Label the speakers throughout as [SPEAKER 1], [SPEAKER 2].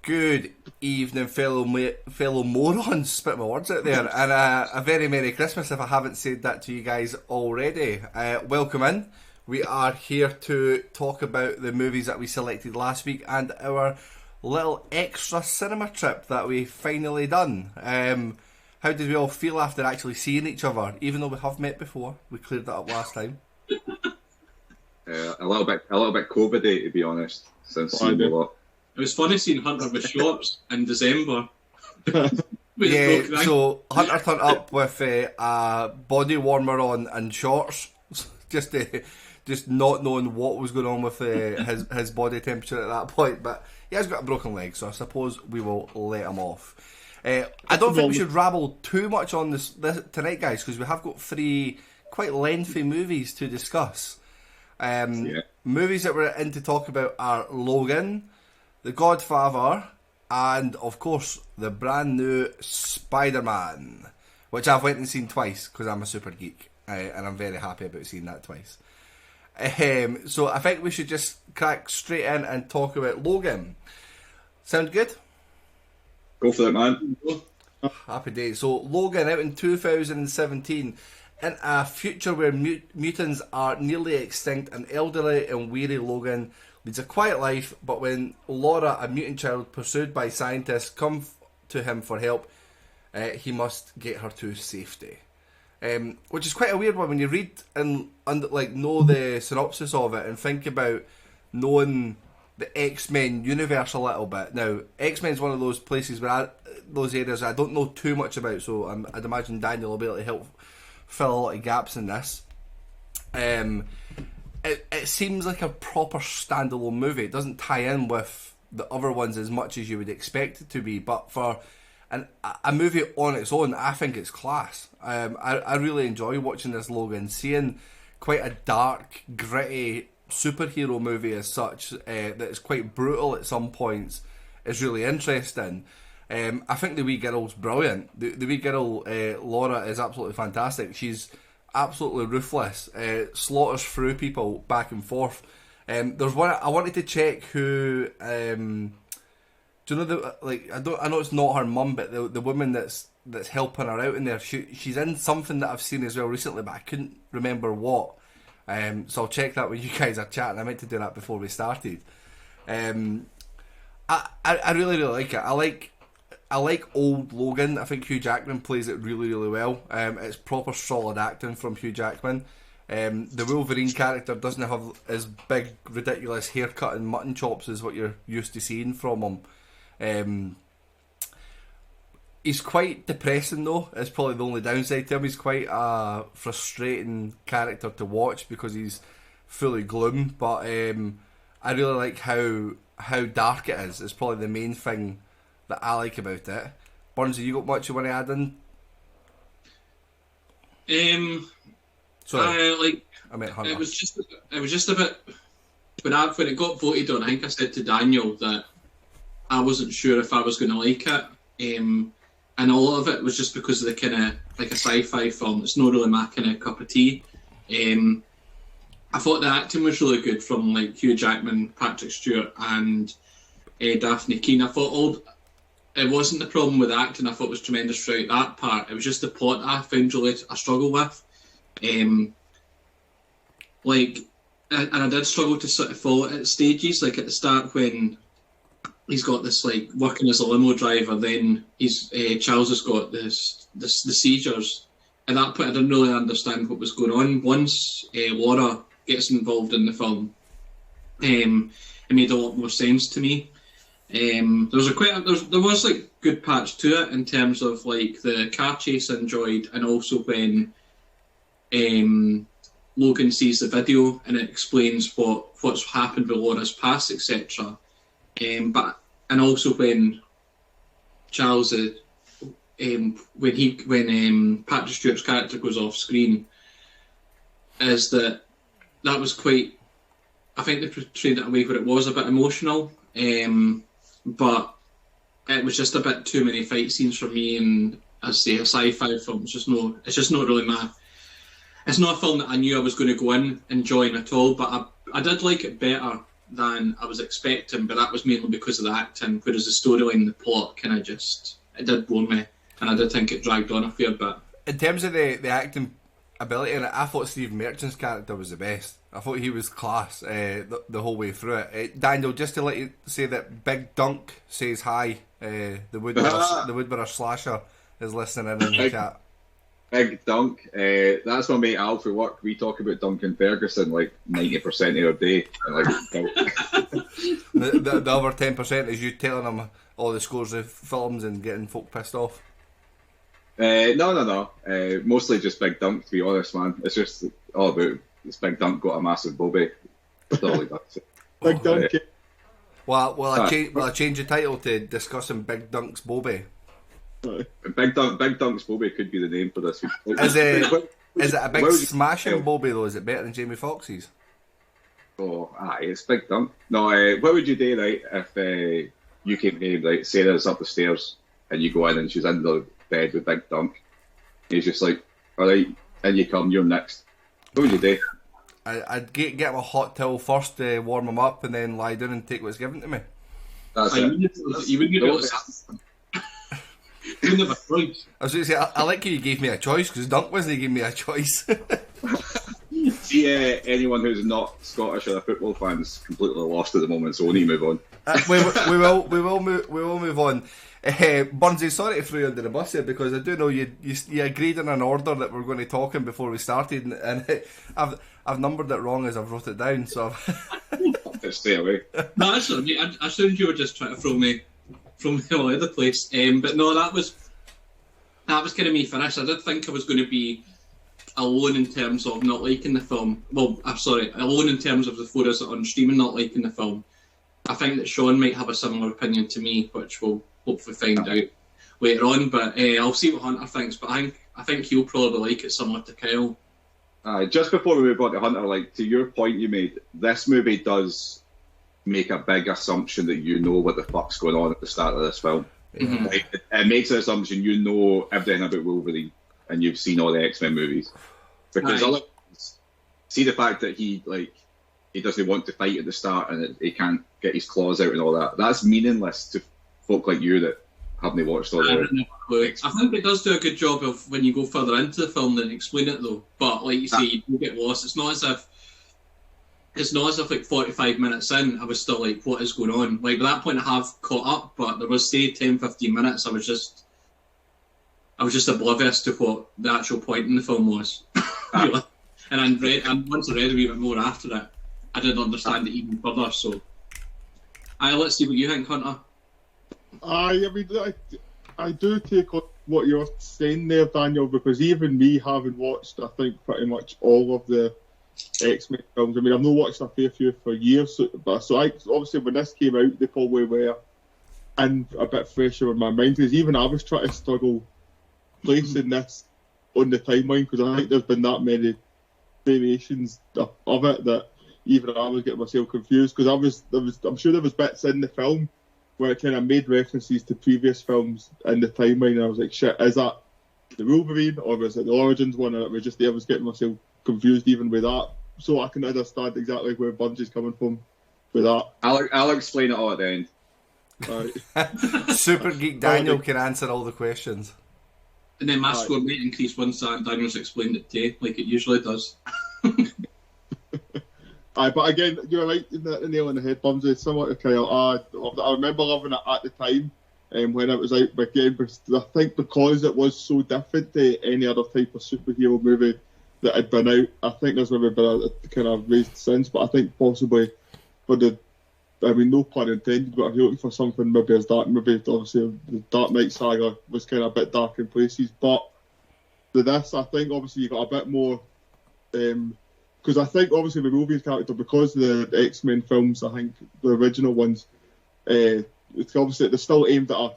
[SPEAKER 1] Good evening, fellow morons. Spit my words out there, and a very Merry Christmas if I haven't said that to you guys already. Welcome in. We are here to talk about the movies that we selected last week and our little extra cinema trip that we finally done. How did we all feel after actually seeing each other? Even though we have met before, we cleared that up last time.
[SPEAKER 2] A little bit COVID-y, to be honest, since seeing a lot.
[SPEAKER 3] It was funny seeing Hunter with shorts in December.
[SPEAKER 1] Yeah, so Hunter turned up with a body warmer on and shorts, just not knowing what was going on with his body temperature at that point. But he has got a broken leg, so I suppose we will let him off. I don't think we should rabble too much on this tonight, guys, because we have got 3 quite lengthy movies to discuss. Movies that we're in to talk about are Logan, The Godfather, and of course the brand new SpiderMan, which I've went and seen twice because I'm a super geek, and I'm very happy about seeing that twice. So I think we should just crack straight in and talk about Logan. Sound good?
[SPEAKER 2] Go for it, man.
[SPEAKER 1] Happy days. So Logan, out in 2017. In a future where mutants are nearly extinct, an elderly and weary Logan leads a quiet life, but when Laura, a mutant child pursued by scientists, comes to him for help, he must get her to safety. Which is quite a weird one when you read and know the synopsis of it and think about knowing the X-Men universe a little bit. Now, X-Men is one of those places those areas I don't know too much about, so I'd imagine Daniel will be able to help fill a lot of gaps in this. It seems like a proper standalone movie. It doesn't tie in with the other ones as much as you would expect it to be, but for a movie on its own, I think it's class. I really enjoy watching this Logan, seeing quite a dark, gritty superhero movie as such, that is quite brutal at some points, is really interesting. I think the wee girl's brilliant. The wee girl, Laura, is absolutely fantastic. She's absolutely ruthless, slaughters through people back and forth. There's one I wanted to check who. Do you know I know it's not her mum, but the woman that's helping her out in there. She's in something that I've seen as well recently, but I couldn't remember what. So I'll check that when you guys are chatting. I meant to do that before we started. I really like it. I like old Logan. I think Hugh Jackman plays it really, really well. It's proper solid acting from Hugh Jackman. The Wolverine character doesn't have as big, ridiculous haircut and mutton chops as what you're used to seeing from him. He's quite depressing though. It's probably the only downside to him. He's quite a frustrating character to watch because he's fully gloom. But I really like how dark it is. It's probably the main thing that I like about it. Burns, have you got much you want to add in?
[SPEAKER 3] Sorry,
[SPEAKER 1] I meant Hunter.
[SPEAKER 3] It was just a bit when it got voted on. I think I said to Daniel that I wasn't sure if I was going to like it, and a lot of it was just because of the kind of like a sci-fi film. It's not really my kind of cup of tea. I thought the acting was really good from like Hugh Jackman, Patrick Stewart, and Daphne Keane. I thought it wasn't the problem with the acting. I thought it was tremendous throughout that part. It was just the plot I found a struggle with. And I did struggle to sort of follow it at stages. Like at the start when he's got this like working as a limo driver, then Charles has got the seizures. At that point, I didn't really understand what was going on. Once Laura gets involved in the film, it made a lot more sense to me. There was like good parts to it in terms of like the car chase I enjoyed, and also when Logan sees the video and it explains what's happened with Laura's past, etc. And also when Charles when Patrick Stewart's character goes off screen, is that was quite. I think they portrayed it in a way where it was a bit emotional. But it was just a bit too many fight scenes for me, and as I say, a sci-fi film. It's just not really my. It's not a film that I knew I was going to go in enjoying at all. But I did like it better than I was expecting, but that was mainly because of the acting, whereas the storyline and the plot kind of just, it did bore me, and I did think it dragged on a fair bit.
[SPEAKER 1] In terms of the acting ability in it, I thought Steve Merchant's character was the best. I thought he was class the whole way through it. Daniel, just to let you say that Big Dunk says hi. The Woodburger Slasher is listening in the chat.
[SPEAKER 2] Big Dunk. That's my mate Alf at work. We talk about Duncan Ferguson like 90% of our day. Like,
[SPEAKER 1] the other 10% is you telling them all the scores of films and getting folk pissed off.
[SPEAKER 2] No. Mostly just Big Dunk, to be honest, man. It's just all about this Big Dunk got a massive bobby. That's all he does.
[SPEAKER 4] Big Dunk.
[SPEAKER 1] Will I change the title to discussing Big Dunk's bobby?
[SPEAKER 2] Big Dunk's bobby could be the name for this.
[SPEAKER 1] Is it a big smashing bobby though? Is it better than Jamie Foxx's?
[SPEAKER 2] Oh, aye, it's Big Dunk. No, what would you do, right, if you came home, right, Sarah's up the stairs, and you go in and she's in the bed with Big Dunk, and he's just like, alright, in you come, you're next. What would you do?
[SPEAKER 1] I'd get him a hot towel first to warm him up, and then lie down and take what's given to me.
[SPEAKER 2] That's it.
[SPEAKER 3] You wouldn't get it. You wouldn't have a choice.
[SPEAKER 1] I was going to say, I like how you gave me a choice, because Dunk wasn't giving me a choice.
[SPEAKER 2] See, anyone who's not Scottish or a football fan is completely lost at the moment, so we need to move on.
[SPEAKER 1] we will move on. Burnsy, sorry to throw you under the bus here, because I do know you agreed on an order that we're going to talk in before we started, and I've numbered it wrong as I've wrote it down. So
[SPEAKER 2] stay away.
[SPEAKER 3] No, actually, I assumed you were just trying to throw me all over the place. But no, that was kind of me finished. I did think I was going to be alone in terms of not liking the film. Well, I'm sorry, alone in terms of the four of us on streaming not liking the film. I think that Sean might have a similar opinion to me, which we'll hopefully find out later on. But I'll see what Hunter thinks. But I think he'll probably like it similar to Kyle.
[SPEAKER 2] Just before we move on to Hunter, like to your point you made, this movie does make a big assumption that you know what the fuck's going on at the start of this film.
[SPEAKER 3] Mm-hmm.
[SPEAKER 2] Like, it makes an assumption you know everything about Wolverine and you've seen all the X-Men movies. Because otherwise, see the fact that he doesn't want to fight at the start and he can't get his claws out and all that. That's meaningless to folk like you that haven't watched all the...
[SPEAKER 3] I think it does do a good job of when you go further into the film than explain it though. But like you say, you do get lost. It's not as if like 45 minutes in, I was still like, what is going on? Like, by that point, I have caught up, but there was, say, 10, 15 minutes, I was just oblivious to what the actual point in the film was. And once I read a wee bit more after it, I didn't understand it even further, so... let's see what you think, Hunter.
[SPEAKER 4] I do take on what you're saying there, Daniel, because even me, having watched, I think, pretty much all of the X-Men films. I mean, I've not watched a fair few for years, so obviously when this came out, they probably were in a bit fresher in my mind, because even I was trying to struggle placing this on the timeline, because I think there's been that many variations of it that even I was getting myself confused, because I'm sure there was bits in the film where it kind of made references to previous films in the timeline, and I was like, shit, is that the Wolverine, or is it the Origins one? And it was just, I was getting myself confused even with that, so I can understand exactly where Bungie's coming from with that.
[SPEAKER 2] I'll explain it all at the end.
[SPEAKER 4] Right.
[SPEAKER 1] Super Geek Daniel can answer all the questions.
[SPEAKER 3] And then my score might increase once Daniel's explained it to you, like it usually does.
[SPEAKER 4] But again, you're right in the nail on the head, Bumsy. It's similar to Kyle. I remember loving it at the time when it was out, but again, I think because it was so different to any other type of superhero movie that had been out, I think there's maybe been a kind of raised since, but I think possibly for no pun intended, but if you're looking for something maybe as dark, maybe obviously the Dark Knight saga was kind of a bit dark in places, but with this, I think obviously you got a bit more, because I think obviously the Wolverine character, because the X-Men films, I think the original ones, it's obviously they're still aimed at a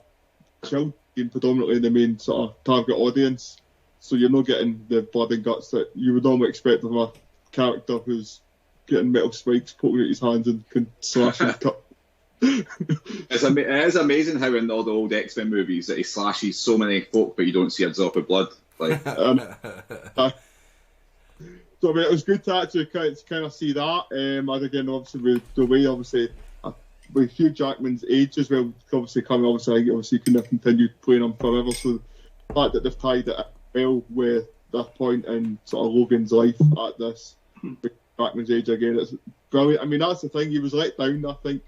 [SPEAKER 4] child, being predominantly the main sort of target audience, so you're not getting the blood and guts that you would normally expect from a character who's getting metal spikes poking out his hands and can slash and cut.
[SPEAKER 2] It is amazing how in all the old X-Men movies that he slashes so many folk but you don't see a drop of blood. Like,
[SPEAKER 4] So I mean, it was good to actually kind of see that. And again, obviously, with the way with Hugh Jackman's age as well, obviously he couldn't have continued playing him forever. So the fact that they've tied it well with that point in sort of Logan's life at this with Jackman's age again, it's brilliant. I mean, that's the thing. He was let down, I think,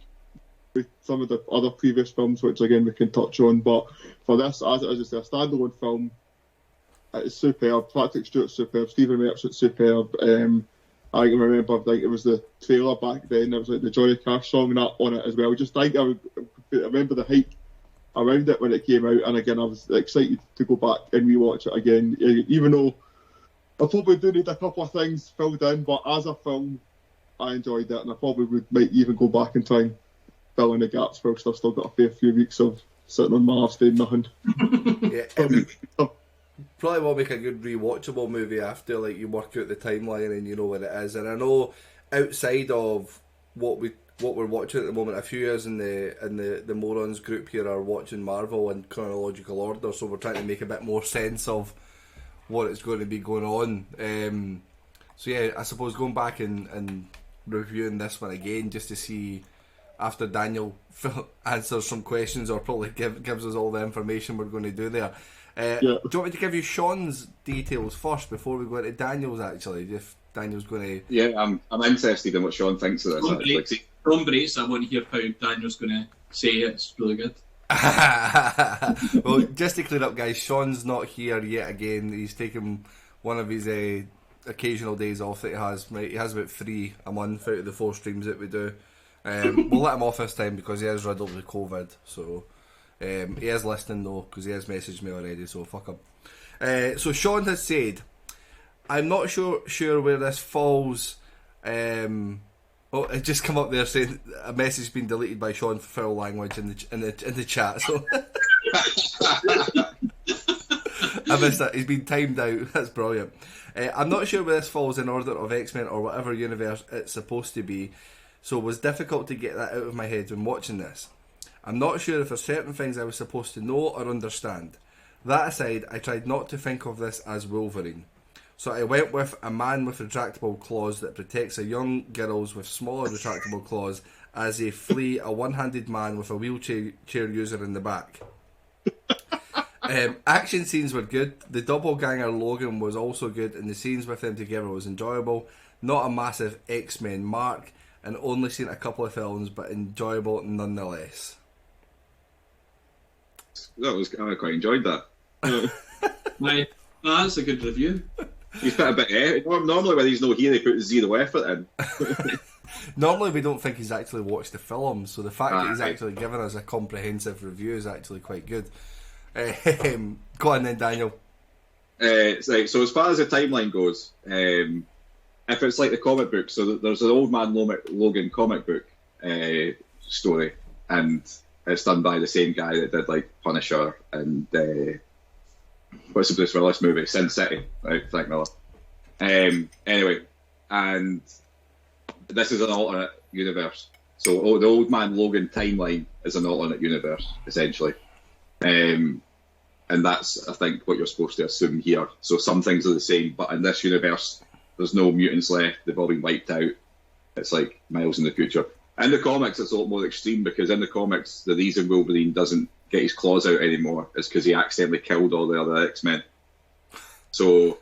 [SPEAKER 4] with some of the other previous films, which again we can touch on. But for this, as I say, a standalone film, it's superb. Patrick Stewart's superb. Stephen Merchant's superb. I can remember, like, it was the trailer back then. It was like the Johnny Cash song and that on it as well. Just like I remember the hype around it when it came out, and again I was excited to go back and rewatch it again. Even though I probably do need a couple of things filled in, but as a film, I enjoyed it, and I probably might even go back and try and fill in the gaps whilst I've still got a fair few weeks of sitting on my ass doing nothing.
[SPEAKER 1] Yeah, probably will make a good rewatchable movie after, like, you work out the timeline and you know what it is. And I know outside of what we're watching at the moment, a few years in the Morons group here are watching Marvel in chronological order, so we're trying to make a bit more sense of what is going to be going on. So yeah, I suppose going back and reviewing this one again just to see, after Daniel answers some questions or probably gives us all the information we're going to do there. Do you want me to give you Sean's details first before we go into Daniel's, actually? If Daniel's going to...
[SPEAKER 2] Yeah, I'm interested in what Sean thinks of this.
[SPEAKER 3] Don't brace, I want to hear how Daniel's going to say it's really good.
[SPEAKER 1] Well, just to clear up, guys, Sean's not here yet again. He's taken one of his occasional days off that he has. Right? He has about 3 a month out of the 4 streams that we do. We'll let him off this time because he is riddled with COVID, so... he is listening though, because he has messaged me already, so fuck him. So Sean has said, I'm not sure where this falls. It just come up there saying a message has been deleted by Sean for foul language in the chat. So I missed that. He's been timed out. That's brilliant. I'm not sure where this falls in order of X-Men or whatever universe it's supposed to be. So it was difficult to get that out of my head when watching this. I'm not sure if there's certain things I was supposed to know or understand. That aside, I tried not to think of this as Wolverine. So I went with a man with retractable claws that protects a young girls with smaller retractable claws as they flee a one-handed man with a wheelchair user in the back. Action scenes were good. The doppelganger Logan was also good, and the scenes with them together was enjoyable. Not a massive X-Men mark, and only seen a couple of films, but enjoyable nonetheless.
[SPEAKER 2] I quite enjoyed that.
[SPEAKER 3] That's a good review.
[SPEAKER 2] He's put a bit of effort. Normally when he's not here, he puts 0 effort in.
[SPEAKER 1] Normally we don't think he's actually watched the film, so the fact that he's actually given us a comprehensive review is actually quite good. Go on then, Daniel.
[SPEAKER 2] So as far as the timeline goes, if it's like the comic book, so there's an Old Man Logan comic book story, and it's done by the same guy that did like Punisher and what's the Bruce Willis movie, Sin City, right? Frank Miller. Anyway, and this is an alternate universe. So the Old Man Logan timeline is an alternate universe, essentially. And that's, I think, what you're supposed to assume here. So some things are the same, but in this universe, there's no mutants left. They've all been wiped out. It's like miles in the future. In the comics, it's a lot more extreme because in the comics, the reason Wolverine doesn't get his claws out anymore is because he accidentally killed all the other X-Men. So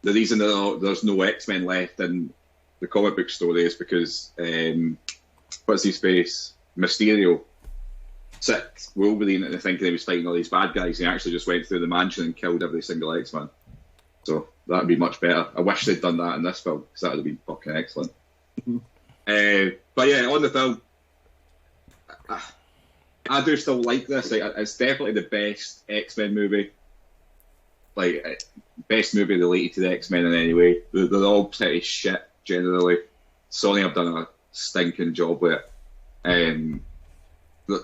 [SPEAKER 2] the reason there's no X-Men left in the comic book story is because what's his face? Mysterio sicked Wolverine into thinking he was fighting all these bad guys. He actually just went through the mansion and killed every single X-Man. So that'd be much better. I wish they'd done that in this film because that would have been fucking excellent. But yeah, on the film, I do still like this. Like, it's definitely the best X-Men movie. Like, best movie related to the X-Men in any way. They're all pretty shit, generally. Sony have done a stinking job with it.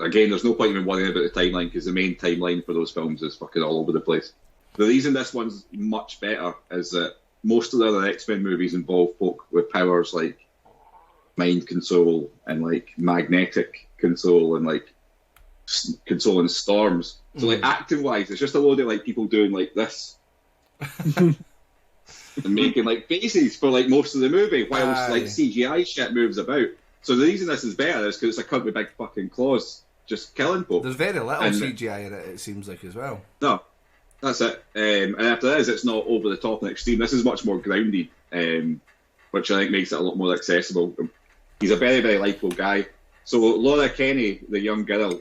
[SPEAKER 2] Again, there's no point even worrying about the timeline because the main timeline for those films is fucking all over the place. The reason this one's much better is that most of the other X-Men movies involve folk with powers like mind control and like magnetic control and like controlling storms. So like acting wise, it's just a load of like people doing like this. and making like faces for like most of the movie, whilst like CGI shit moves about. So the reason this is better is because it's a cunt with big fucking claws just killing folk.
[SPEAKER 1] There's very little CGI in it, it seems like, as well.
[SPEAKER 2] No, that's it. And after this, it's not over the top and extreme. This is much more grounded, which I think makes it a lot more accessible. He's a very, very likeable guy. So Laura Kenny, the young girl,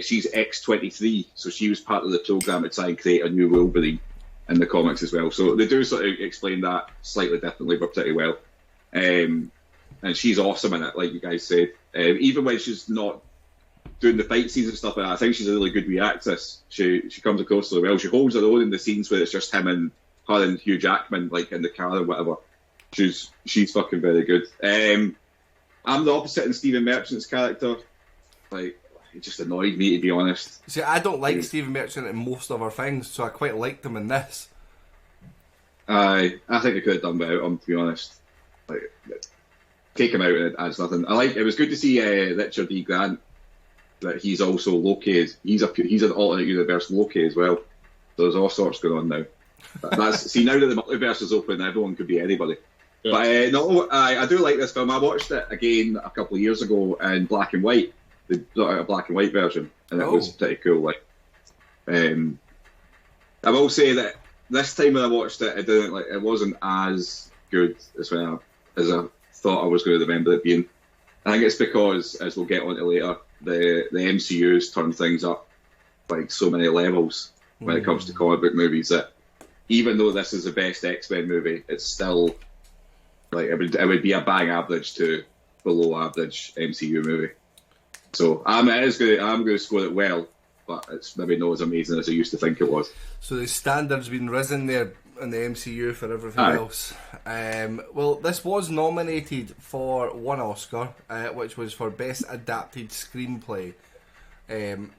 [SPEAKER 2] she's X-23, so she was part of the program to try and create a new Wolverine in the comics as well. So they do sort of explain that slightly differently, but pretty well. And she's awesome in it, like you guys said. Even when she's not doing the fight scenes and stuff like that, I think she's a really good actress. She comes across really well. She holds her own in the scenes where it's just him and her and Hugh Jackman, like in the car or whatever. She's fucking very good. I'm the opposite in Stephen Merchant's character. Like, it just annoyed me, to be honest.
[SPEAKER 1] See, I don't like Stephen Merchant in most of our things, so I quite liked him in this.
[SPEAKER 2] I think they could have done without him, to be honest. Like, take him out and it adds nothing. It was good to see Richard E. Grant, that he's also Loki. He's an alternate universe Loki as well. So there's all sorts going on now. See, now that the multiverse is open, everyone could be anybody. Yeah. But no, I do like this film. I watched it again a couple of years ago in black and white. They brought out a black and white version, and it was pretty cool. Like, I will say that this time when I watched it, it wasn't as good as as I thought I was going to remember it being. I think it's because, as we'll get onto later, the MCU's turned things up like so many levels when it comes to comic book movies that even though this is the best X-Men movie, it's still like it would be a bang average to below average MCU movie. So I'm going to score it well, but it's maybe not as amazing as I used to think it was.
[SPEAKER 1] So the standard's been risen there in the MCU for everything else. Well, this was nominated for one Oscar, which was for Best Adapted Screenplay in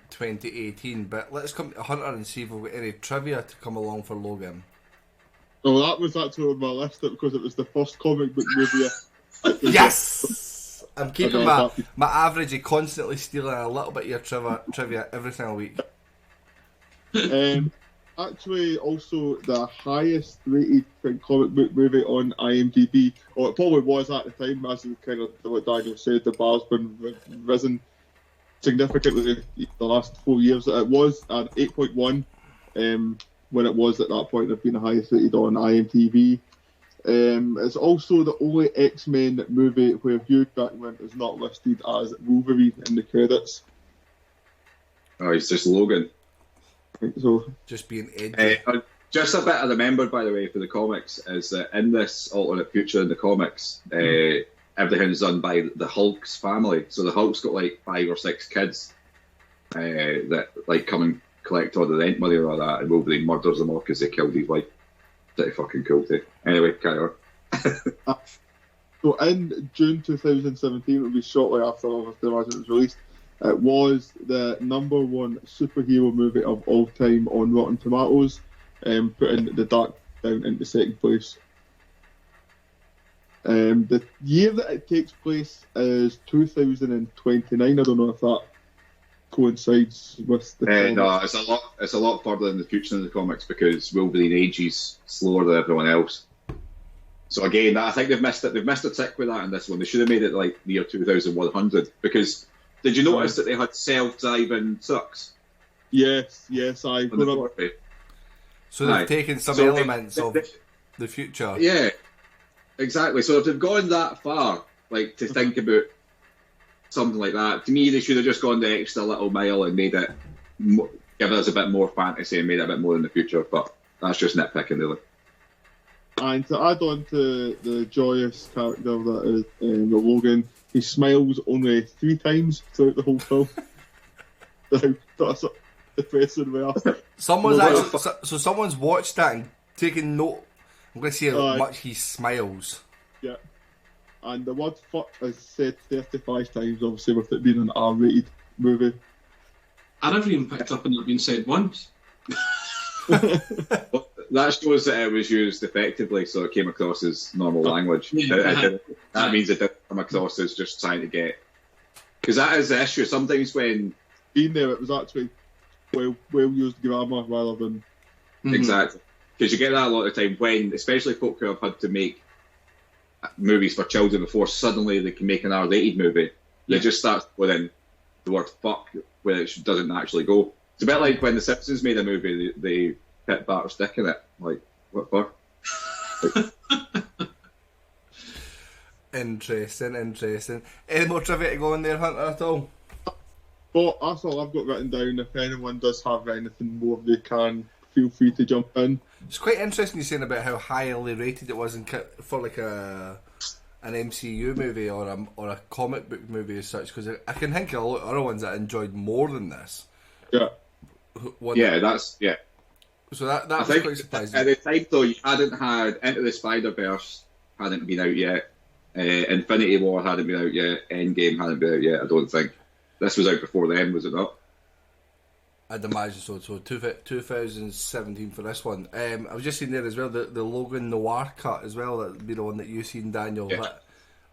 [SPEAKER 1] 2018. But let's come to Hunter and see if we've got any trivia to come along for Logan.
[SPEAKER 4] Oh, that was actually on my list because it was the first comic book movie.
[SPEAKER 1] Yes! I'm keeping my average of constantly stealing a little bit of your trivia every single week.
[SPEAKER 4] Actually, also the highest rated comic book movie on IMDb, or it probably was at the time, as kind of what Daniel said, the bar's been risen significantly the last 4 years. It was at 8.1 when it was at that point of being the highest rated on IMDb. It's also the only X-Men movie where Hugh Jackman is not listed as Wolverine in the credits.
[SPEAKER 2] Oh, he's just Logan.
[SPEAKER 4] I think so.
[SPEAKER 1] Just being edgy.
[SPEAKER 2] Just a bit I remembered, by the way, for the comics, is that in this alternate future in the comics, everything's done by the Hulk's family. So the Hulk's got like 5 or 6 kids that like come and collect all the rent money or all that, and Wolverine murders them all because they killed his wife. Pretty fucking cool too. Anyway, carry on.
[SPEAKER 4] So in June 2017, it will be shortly after the imagine it was released. It was the #1 superhero movie of all time on Rotten Tomatoes, putting The Dark down into second place. The year that it takes place is 2029. I don't know if that coincides with the
[SPEAKER 2] no, it's a lot further in the future in the comics because Wolverine ages slower than everyone else. So again, I think they've missed a trick with that in this one. They should have made it like the year 2100 because did you notice that they had self-driving trucks?
[SPEAKER 4] Yes, I.
[SPEAKER 1] So they've taken some elements of the future.
[SPEAKER 2] Yeah, exactly. So if they've gone that far, like to think about something like that, to me they should have just gone the extra little mile and made it, given us a bit more fantasy and made it a bit more in the future. But that's just nitpicking, really.
[SPEAKER 4] And to add on to the joyous character that is the Logan, he smiles only 3 times throughout the whole film. That's depressing.
[SPEAKER 1] Someone's watched that and taken note. I'm going to see how much he smiles.
[SPEAKER 4] Yeah. And the word fuck is said 35 times, obviously, with it being an R-rated movie.
[SPEAKER 3] I never even picked up on it being said once.
[SPEAKER 2] Well, that shows that it was used effectively, so it came across as normal language. That means it didn't come across as just trying to get... Because that is the issue. Sometimes when...
[SPEAKER 4] Being there, it was actually well used grammar rather than...
[SPEAKER 2] Exactly. because you get that a lot of the time when, especially folk who have had to make movies for children before, suddenly they can make an R-rated movie. They just start within the word fuck where it doesn't actually go. It's a bit like when The Simpsons made a movie, they put Bart's dick in it. Like, what for?
[SPEAKER 1] Interesting. Any more trivia to go in there, Hunter, at all?
[SPEAKER 4] But that's all I've got written down. If anyone does have anything more, they can feel free to jump in.
[SPEAKER 1] It's quite interesting you saying about how highly rated it was for like an MCU movie or a comic book movie as such, because I can think of a lot of other ones that I enjoyed more than this.
[SPEAKER 4] Yeah.
[SPEAKER 1] So that was quite surprising.
[SPEAKER 2] At the time though, you hadn't had Into the Spider-Verse hadn't been out yet, Infinity War hadn't been out yet, Endgame hadn't been out yet. I don't think this was out before then, was it not?
[SPEAKER 1] I'd imagine so. So 2017 for this one. I was just seeing there as well the Logan Noir cut as well. That'd be the one that you've seen, Daniel.
[SPEAKER 2] Yeah.
[SPEAKER 1] But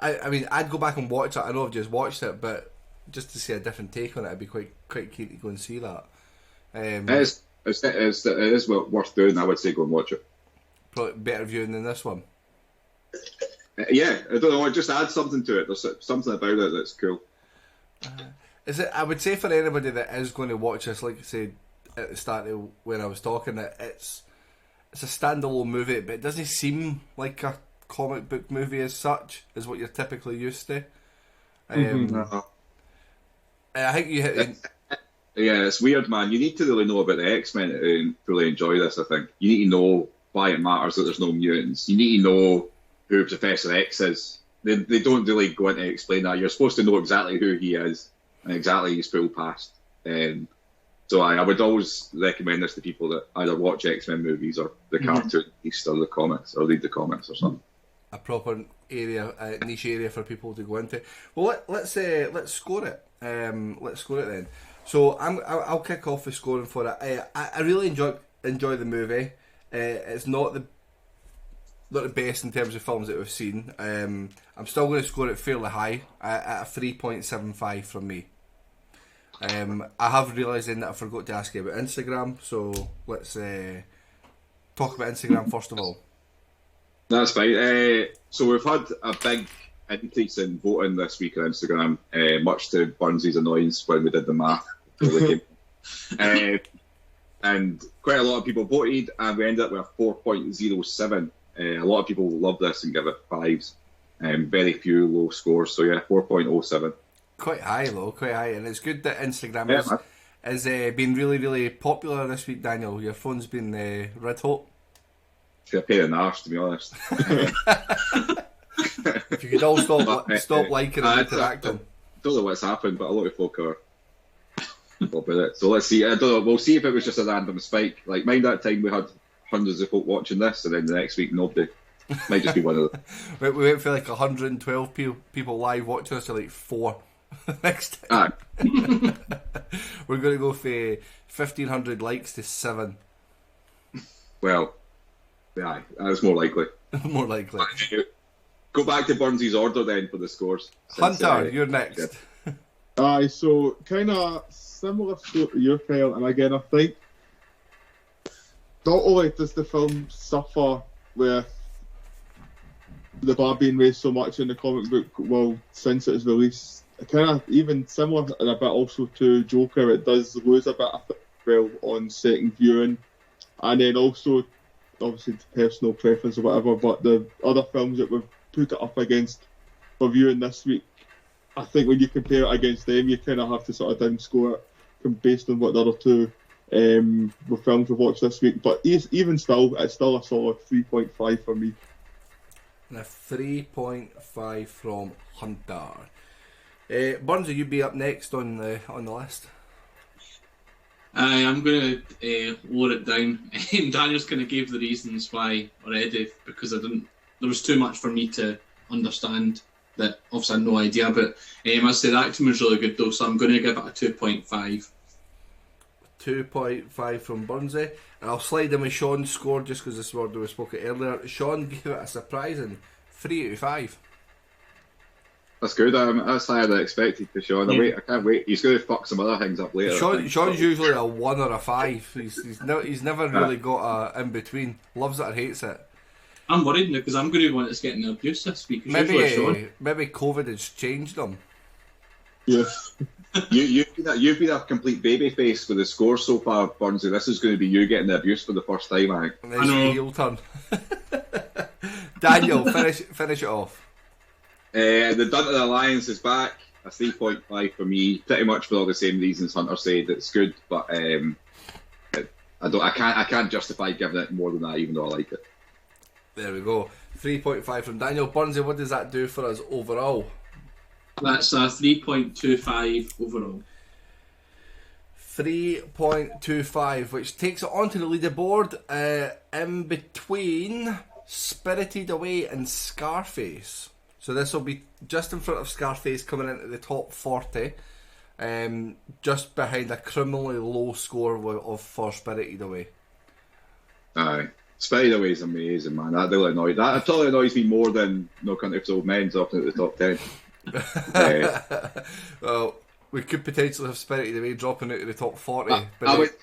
[SPEAKER 1] I mean, I'd go back and watch it. I know I've just watched it, but just to see a different take on it, I'd be quite keen to go and see that.
[SPEAKER 2] It is worth doing. I would say go and watch it.
[SPEAKER 1] Probably better viewing than this one.
[SPEAKER 2] Yeah, I don't know. It just adds something to it. There's something about it that's cool.
[SPEAKER 1] Is it? I would say for anybody that is going to watch this, like I said at the start of when I was talking, that it's a standalone movie, but it doesn't seem like a comic book movie as such, as what you're typically used to. I think you hit.
[SPEAKER 2] Yeah, it's weird, man. You need to really know about the X-Men to fully enjoy this, I think. You need to know why it matters that there's no mutants. You need to know who Professor X is. They don't really go into explain that. You're supposed to know exactly who he is and exactly his full past. So I would always recommend this to people that either watch X-Men movies or the cartoon or the comics or read the comics or something.
[SPEAKER 1] A proper area, niche area for people to go into. Well, let's score it. Let's score it then. So I'll kick off the scoring for it. I really enjoy the movie. It's not the best in terms of films that we've seen. I'm still going to score it fairly high at a 3.75 from me. I have realised then that I forgot to ask you about Instagram, so let's talk about Instagram first of all.
[SPEAKER 2] That's fine. So we've had a big increase in voting this week on Instagram, much to Burns's annoyance when we did the math. And quite a lot of people voted, and we ended up with a 4.07. A lot of people love this and give it 5s. Very few low scores, so yeah, 4.07.
[SPEAKER 1] Quite high, and it's good that Instagram has been really, really popular this week, Daniel. Your phone's been red hot.
[SPEAKER 2] It's a pain in the arse, to be honest.
[SPEAKER 1] If you could all stop liking and interacting.
[SPEAKER 2] I don't know what's happened, but a lot of folk are up with it. So let's see. I don't know. We'll see if it was just a random spike. Like, mind that time we had hundreds of folk watching this, and then the next week nobody. Might just be one of them.
[SPEAKER 1] We went for like 112 people live watching us to like 4 next time. We're going to go for 1,500 likes to 7.
[SPEAKER 2] Well, yeah, that's more likely.
[SPEAKER 1] More likely.
[SPEAKER 2] Go back to Burns's order then for the scores.
[SPEAKER 1] Hunter, you're next.
[SPEAKER 4] Aye, so kind of similar sort to your file, and again, I think not only does the film suffer with the bar being raised so much in the comic book, well, since it was released, kind of even similar in a bit also to Joker, it does lose a bit of well on second viewing, and then also obviously personal preference or whatever, but the other films that we've put it up against for viewing this week, I think when you compare it against them, you kind of have to sort of downscore it based on what the other two films we've watched this week. But even still, it's still a solid 3.5 for me.
[SPEAKER 1] And a 3.5 from Hunter. Burns, will you be up next on the list?
[SPEAKER 3] I'm going to lower it down. Daniel's kind of gave the reasons why already, because there was too much for me to understand that obviously I had no idea. But I said the acting was really good though, so I'm going to give it a 2.5.
[SPEAKER 1] 2.5 from Burnsy. And I'll slide in with Sean's score just because this is word we spoke about earlier. Sean gave it a surprising 3 out of 5.
[SPEAKER 2] That's good. That's higher than I expected for Sean. I can't wait. He's going to fuck some other things up later.
[SPEAKER 1] Sean's usually a 1 or a 5. He's never really got a in between. Loves it or hates it.
[SPEAKER 3] I'm worried now because I'm going to be one that's getting the abuse this week.
[SPEAKER 1] Maybe COVID has changed him.
[SPEAKER 4] Yeah.
[SPEAKER 2] You've been a complete baby face with the score so far, Burnsy. This is going to be you getting the abuse for the first time, I think.
[SPEAKER 1] Nice heel turn. Daniel, finish it off.
[SPEAKER 2] The Dunton Alliance is back. A 3.5 for me, pretty much for all the same reasons Hunter said. It's good, but I can't justify giving it more than that, even though I like it.
[SPEAKER 1] There we go. 3.5 from Daniel. Burnsy, what does that do for us overall?
[SPEAKER 3] That's a 3.25 overall.
[SPEAKER 1] 3.25, which takes it onto the leaderboard in between Spirited Away and Scarface. So this will be just in front of Scarface, coming into the top 40, just behind a criminally low score for Spirited Away.
[SPEAKER 2] Aye. Spirited Away is amazing, man. That probably annoys me more than No Country for Old Men dropping at the top 10.
[SPEAKER 1] Well, we could potentially have Spirited Away dropping out of the top 40.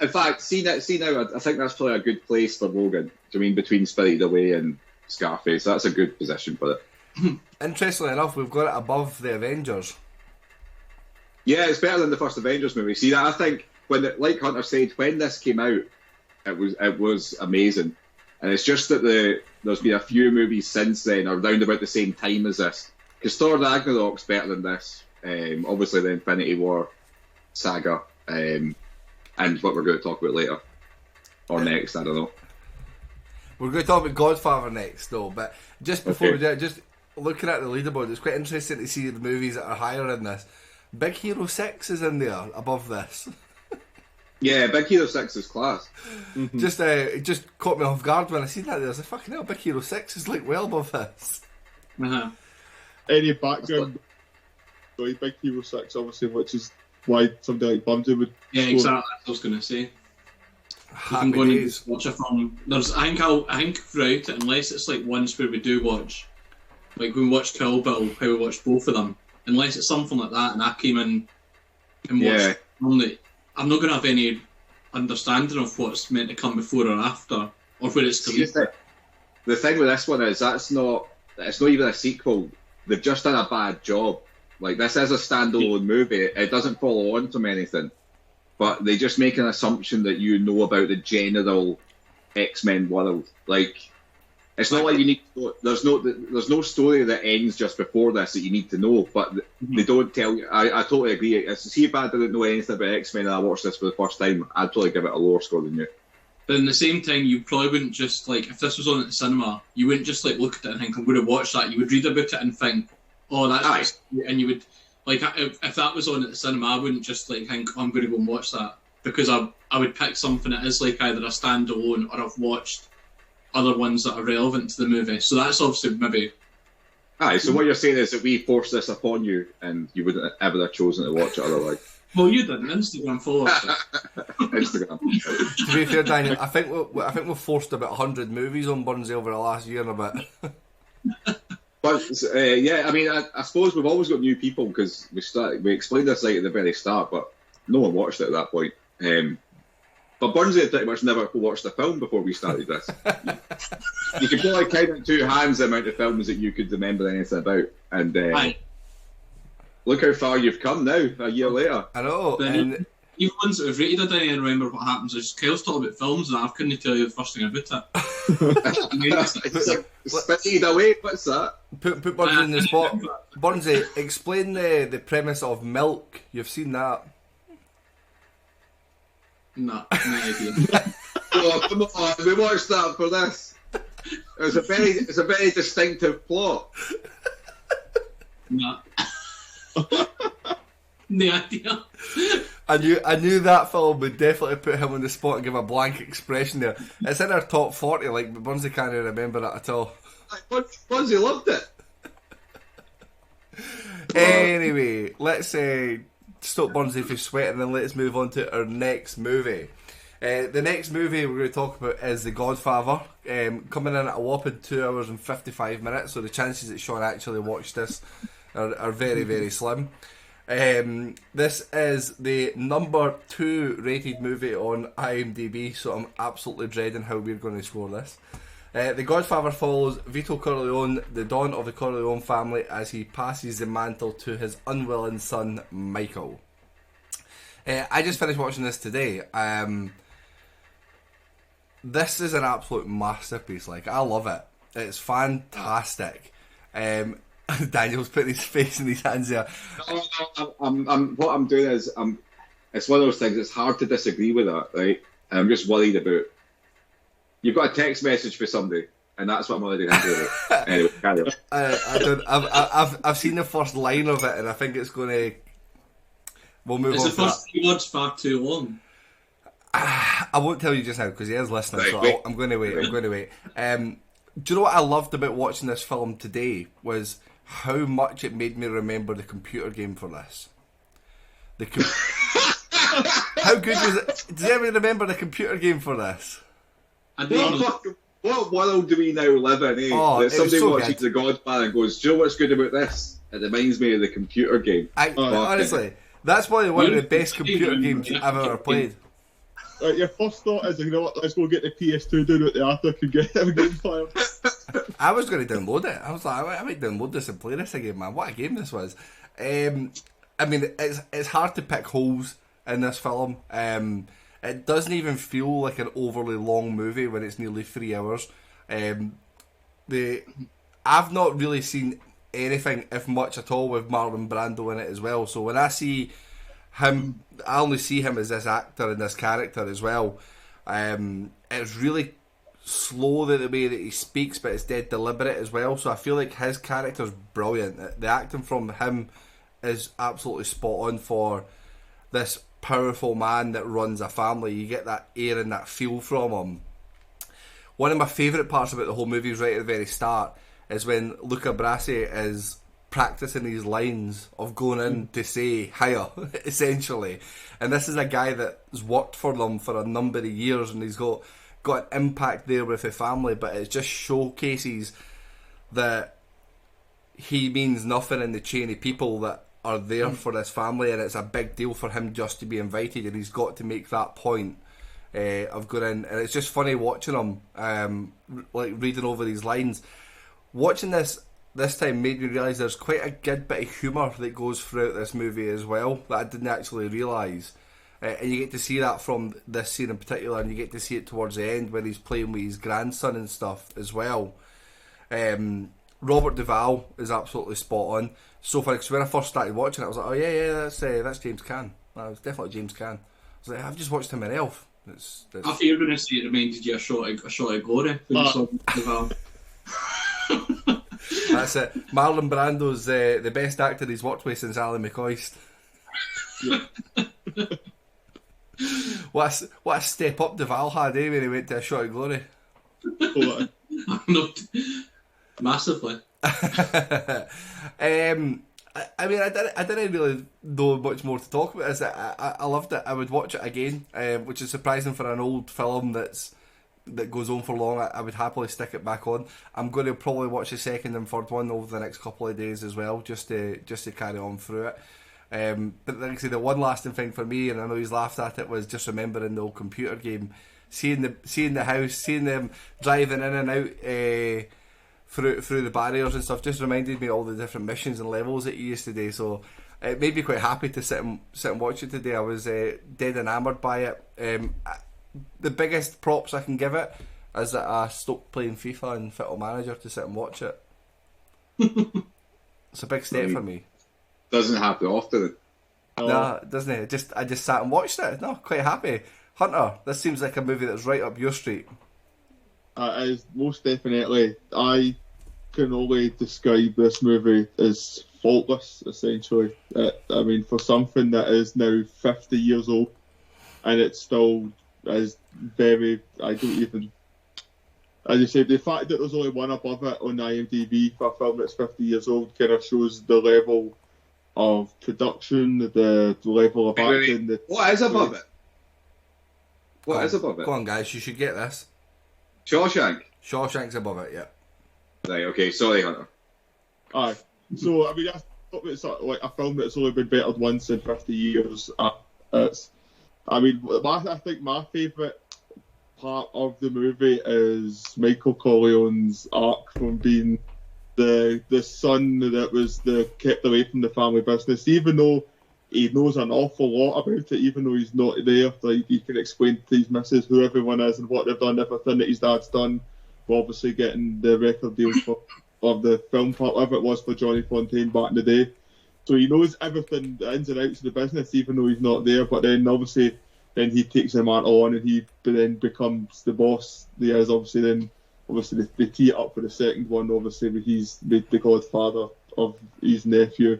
[SPEAKER 2] In fact, see now, I think that's probably a good place for Logan. Do you mean between Spirited Away and Scarface? That's a good position for it.
[SPEAKER 1] Interestingly enough, we've got it above the Avengers.
[SPEAKER 2] Yeah, it's better than the first Avengers movie. See, I think like Hunter said, when this came out, it was amazing, and it's just that there's been a few movies since then, around about the same time as this. Because Thor Ragnarok's better than this. Obviously, the Infinity War saga, and what we're going to talk about later or next. I don't know.
[SPEAKER 1] We're going to talk about Godfather next, though. But just before we do it, just looking at the leaderboard, it's quite interesting to see the movies that are higher than this. Big Hero 6 is in there above this.
[SPEAKER 2] Yeah, Big Hero 6 is class.
[SPEAKER 1] It just caught me off guard when I seen that. I was like, fucking hell, Big Hero 6 is like well above this.
[SPEAKER 3] Uh-huh.
[SPEAKER 4] Any background? Big Hero 6, obviously, which is why somebody like Bumsy would.
[SPEAKER 3] Yeah, exactly. That's what I was going to say. You can go and watch a film. I think throughout it, unless it's like ones where we do watch, like when we watched Kill Bill, how we watched both of them. Unless it's something like that, and I came in and watched something, I'm not going to have any understanding of what's meant to come before or after, or where it's to lead.
[SPEAKER 2] The thing with this one is it's not even a sequel. They've just done a bad job. Like, this is a standalone movie. It doesn't follow on from anything. But they just make an assumption that you know about the general X-Men world. Like, it's not like you need to know, there's no story that ends just before this that you need to know, but they don't tell you. I totally agree. See if I didn't know anything about X-Men and I watched this for the first time, I'd probably give it a lower score than you.
[SPEAKER 3] But in the same time, you probably wouldn't just, like, if this was on at the cinema, you wouldn't just, like, look at it and think, I'm going to watch that. You would read about it and think, oh, that's just, and you would, like, if that was on at the cinema, I wouldn't just, like, think, oh, I'm going to go and watch that. Because I would pick something that is, like, either a standalone or I've watched other ones that are relevant to the movie. So that's obviously maybe...
[SPEAKER 2] Aye, so what you're saying is that we forced this upon you and you wouldn't ever have chosen to watch it otherwise.
[SPEAKER 3] Well, you didn't. Instagram followers.
[SPEAKER 2] Instagram.
[SPEAKER 1] To be fair, Daniel, I think we've forced about 100 movies on Burnsy over the last year and a bit.
[SPEAKER 2] But yeah, I mean, I suppose we've always got new people because we explained this right at the very start, but no one watched it at that point. But Burnsy had pretty much never watched a film before we started this. You could probably count on two hands the amount of films that you could remember anything about, and look how far you've come now, a year later.
[SPEAKER 1] I know.
[SPEAKER 3] And even ones that have rated, I don't even remember what happens. Is Kyle's talking about films and I couldn't tell you the first thing about it.
[SPEAKER 2] Spirited Away, what's that?
[SPEAKER 1] Put Burnsy in the spot. Burnsy, explain the premise of Milk. You've seen that.
[SPEAKER 3] No idea.
[SPEAKER 2] Oh, come on, we watched that for this. It's a very distinctive plot.
[SPEAKER 3] No. No idea.
[SPEAKER 1] I knew that film would definitely put him on the spot and give a blank expression there. It's in our top 40, like, but Burnsy can't remember that at all.
[SPEAKER 2] Burnsy loved it.
[SPEAKER 1] Anyway, let's stop Burnsy from sweating and let's move on to our next movie. The next movie we're going to talk about is The Godfather, coming in at a whopping 2 hours and 55 minutes, so the chances that Sean actually watched this are very, very slim. This is the number 2 rated movie on IMDb, so I'm absolutely dreading how we're going to score this. The Godfather follows Vito Corleone, the Don of the Corleone family, as he passes the mantle to his unwilling son, Michael. I just finished watching this today. This is an absolute masterpiece. Like, I love it. It's fantastic. Daniel's putting his face in his hands there.
[SPEAKER 2] What I'm doing is, it's one of those things. It's hard to disagree with that, right? I'm just worried about. You've got a text message for somebody, and that's what I'm already into. Anyway, carry on.
[SPEAKER 1] I've seen the first line of it, and I think it's going to. We'll move on.
[SPEAKER 3] Is the first 3 words far too long?
[SPEAKER 1] I won't tell you just now because he is listening,
[SPEAKER 2] right,
[SPEAKER 1] so
[SPEAKER 2] wait.
[SPEAKER 1] I'm going to wait. I'm going to wait. Do you know what I loved about watching this film today was how much it made me remember the computer game for this. How good was it? Does anyone remember the computer game for this?
[SPEAKER 2] What world do we now live in? Eh?
[SPEAKER 1] Oh,
[SPEAKER 2] That somebody
[SPEAKER 1] so
[SPEAKER 2] watches
[SPEAKER 1] good.
[SPEAKER 2] The Godfather and goes, "Do you know what's good about this? It reminds me of the computer game."
[SPEAKER 1] Honestly, that's probably one of the best computer games I've ever played.
[SPEAKER 4] Your first thought is, you know what, let's go get the PS2 down at the Arthur could get a game file.
[SPEAKER 1] I was going to download it. I was like, I might download this and play this again, man. What a game this was. I mean, it's hard to pick holes in this film. It doesn't even feel like an overly long movie when it's nearly 3 hours. I've not really seen anything, if much at all, with Marlon Brando in it as well. So when I see him, I only see him as this actor and this character as well. It's really slow the way that he speaks, but it's dead deliberate as well. So I feel like his character's brilliant. The acting from him is absolutely spot on for this powerful man that runs a family. You get that air and that feel from him. One of my favourite parts about the whole movie is right at the very start is when Luca Brasi is practicing these lines of going in to say hiya, essentially. And this is a guy that's worked for them for a number of years, and he's got an impact there with the family, but it just showcases that he means nothing in the chain of people that are there for this family, and it's a big deal for him just to be invited, and he's got to make that point of going in. And it's just funny watching him like reading over these lines. Watching this time made me realise there's quite a good bit of humour that goes throughout this movie as well that I didn't actually realise. And you get to see that from this scene in particular, and you get to see it towards the end when he's playing with his grandson and stuff as well. Robert Duvall is absolutely spot on. So far, because when I first started watching it, I was like, oh yeah, that's James Caan. That was definitely James Caan. I was like, I've just watched him in Elf.
[SPEAKER 3] I thought you were going to say it reminded you a shot of glory when you saw Duval.
[SPEAKER 1] That's it. Marlon Brando's the best actor he's worked with since Ally McCoist. What a step up Duvall had, when he went to A Shot of Glory.
[SPEAKER 3] Not massively.
[SPEAKER 1] I mean, I didn't really know much more to talk about. I loved it. I would watch it again, which is surprising for an old film that goes on for long. I would happily stick it back on. I'm going to probably watch the second and third one over the next couple of days as well, just to carry on through it. But like I say, the one lasting thing for me, and I know he's laughed at it, was just remembering the old computer game, seeing the house, seeing them driving in and out through the barriers and stuff. Just reminded me of all the different missions and levels that you used to do. So it made me quite happy to sit and watch it today. I was dead enamoured by it. The biggest props I can give it is that I stopped playing FIFA and Football Manager to sit and watch it. It's a big step for me.
[SPEAKER 2] Doesn't happen often.
[SPEAKER 1] No, doesn't it? I just sat and watched it. No, quite happy. Hunter, this seems like a movie that's right up your street.
[SPEAKER 4] It is, most definitely. I can only describe this movie as faultless, essentially. I mean, for something that is now 50 years old, and it still is very, I don't even, as you said, the fact that there's only one above it on IMDb for a film that's 50 years old kind of shows the level of production, the level of acting.
[SPEAKER 2] What is above it? What is above it?
[SPEAKER 1] Go on, guys, you should get this.
[SPEAKER 2] Shawshank?
[SPEAKER 1] Shawshank's above it, yeah.
[SPEAKER 2] Right, okay, sorry, Hunter.
[SPEAKER 4] Aye. So, I mean, it's like a film that's only been bettered once in 50 years. I think my favourite part of the movie is Michael Corleone's arc from being the son that was kept away from the family business, even though he knows an awful lot about it, even though he's not there. Like, he can explain to his missus who everyone is and what they've done, everything that his dad's done. We're obviously getting the record deal of the film part, whatever it was for Johnny Fontaine back in the day. So he knows everything, the ins and outs of the business, even though he's not there. But then obviously, then he takes the mantle on and he then becomes the boss. He is obviously they tee it up for the second one, obviously, but he's the godfather of his nephew.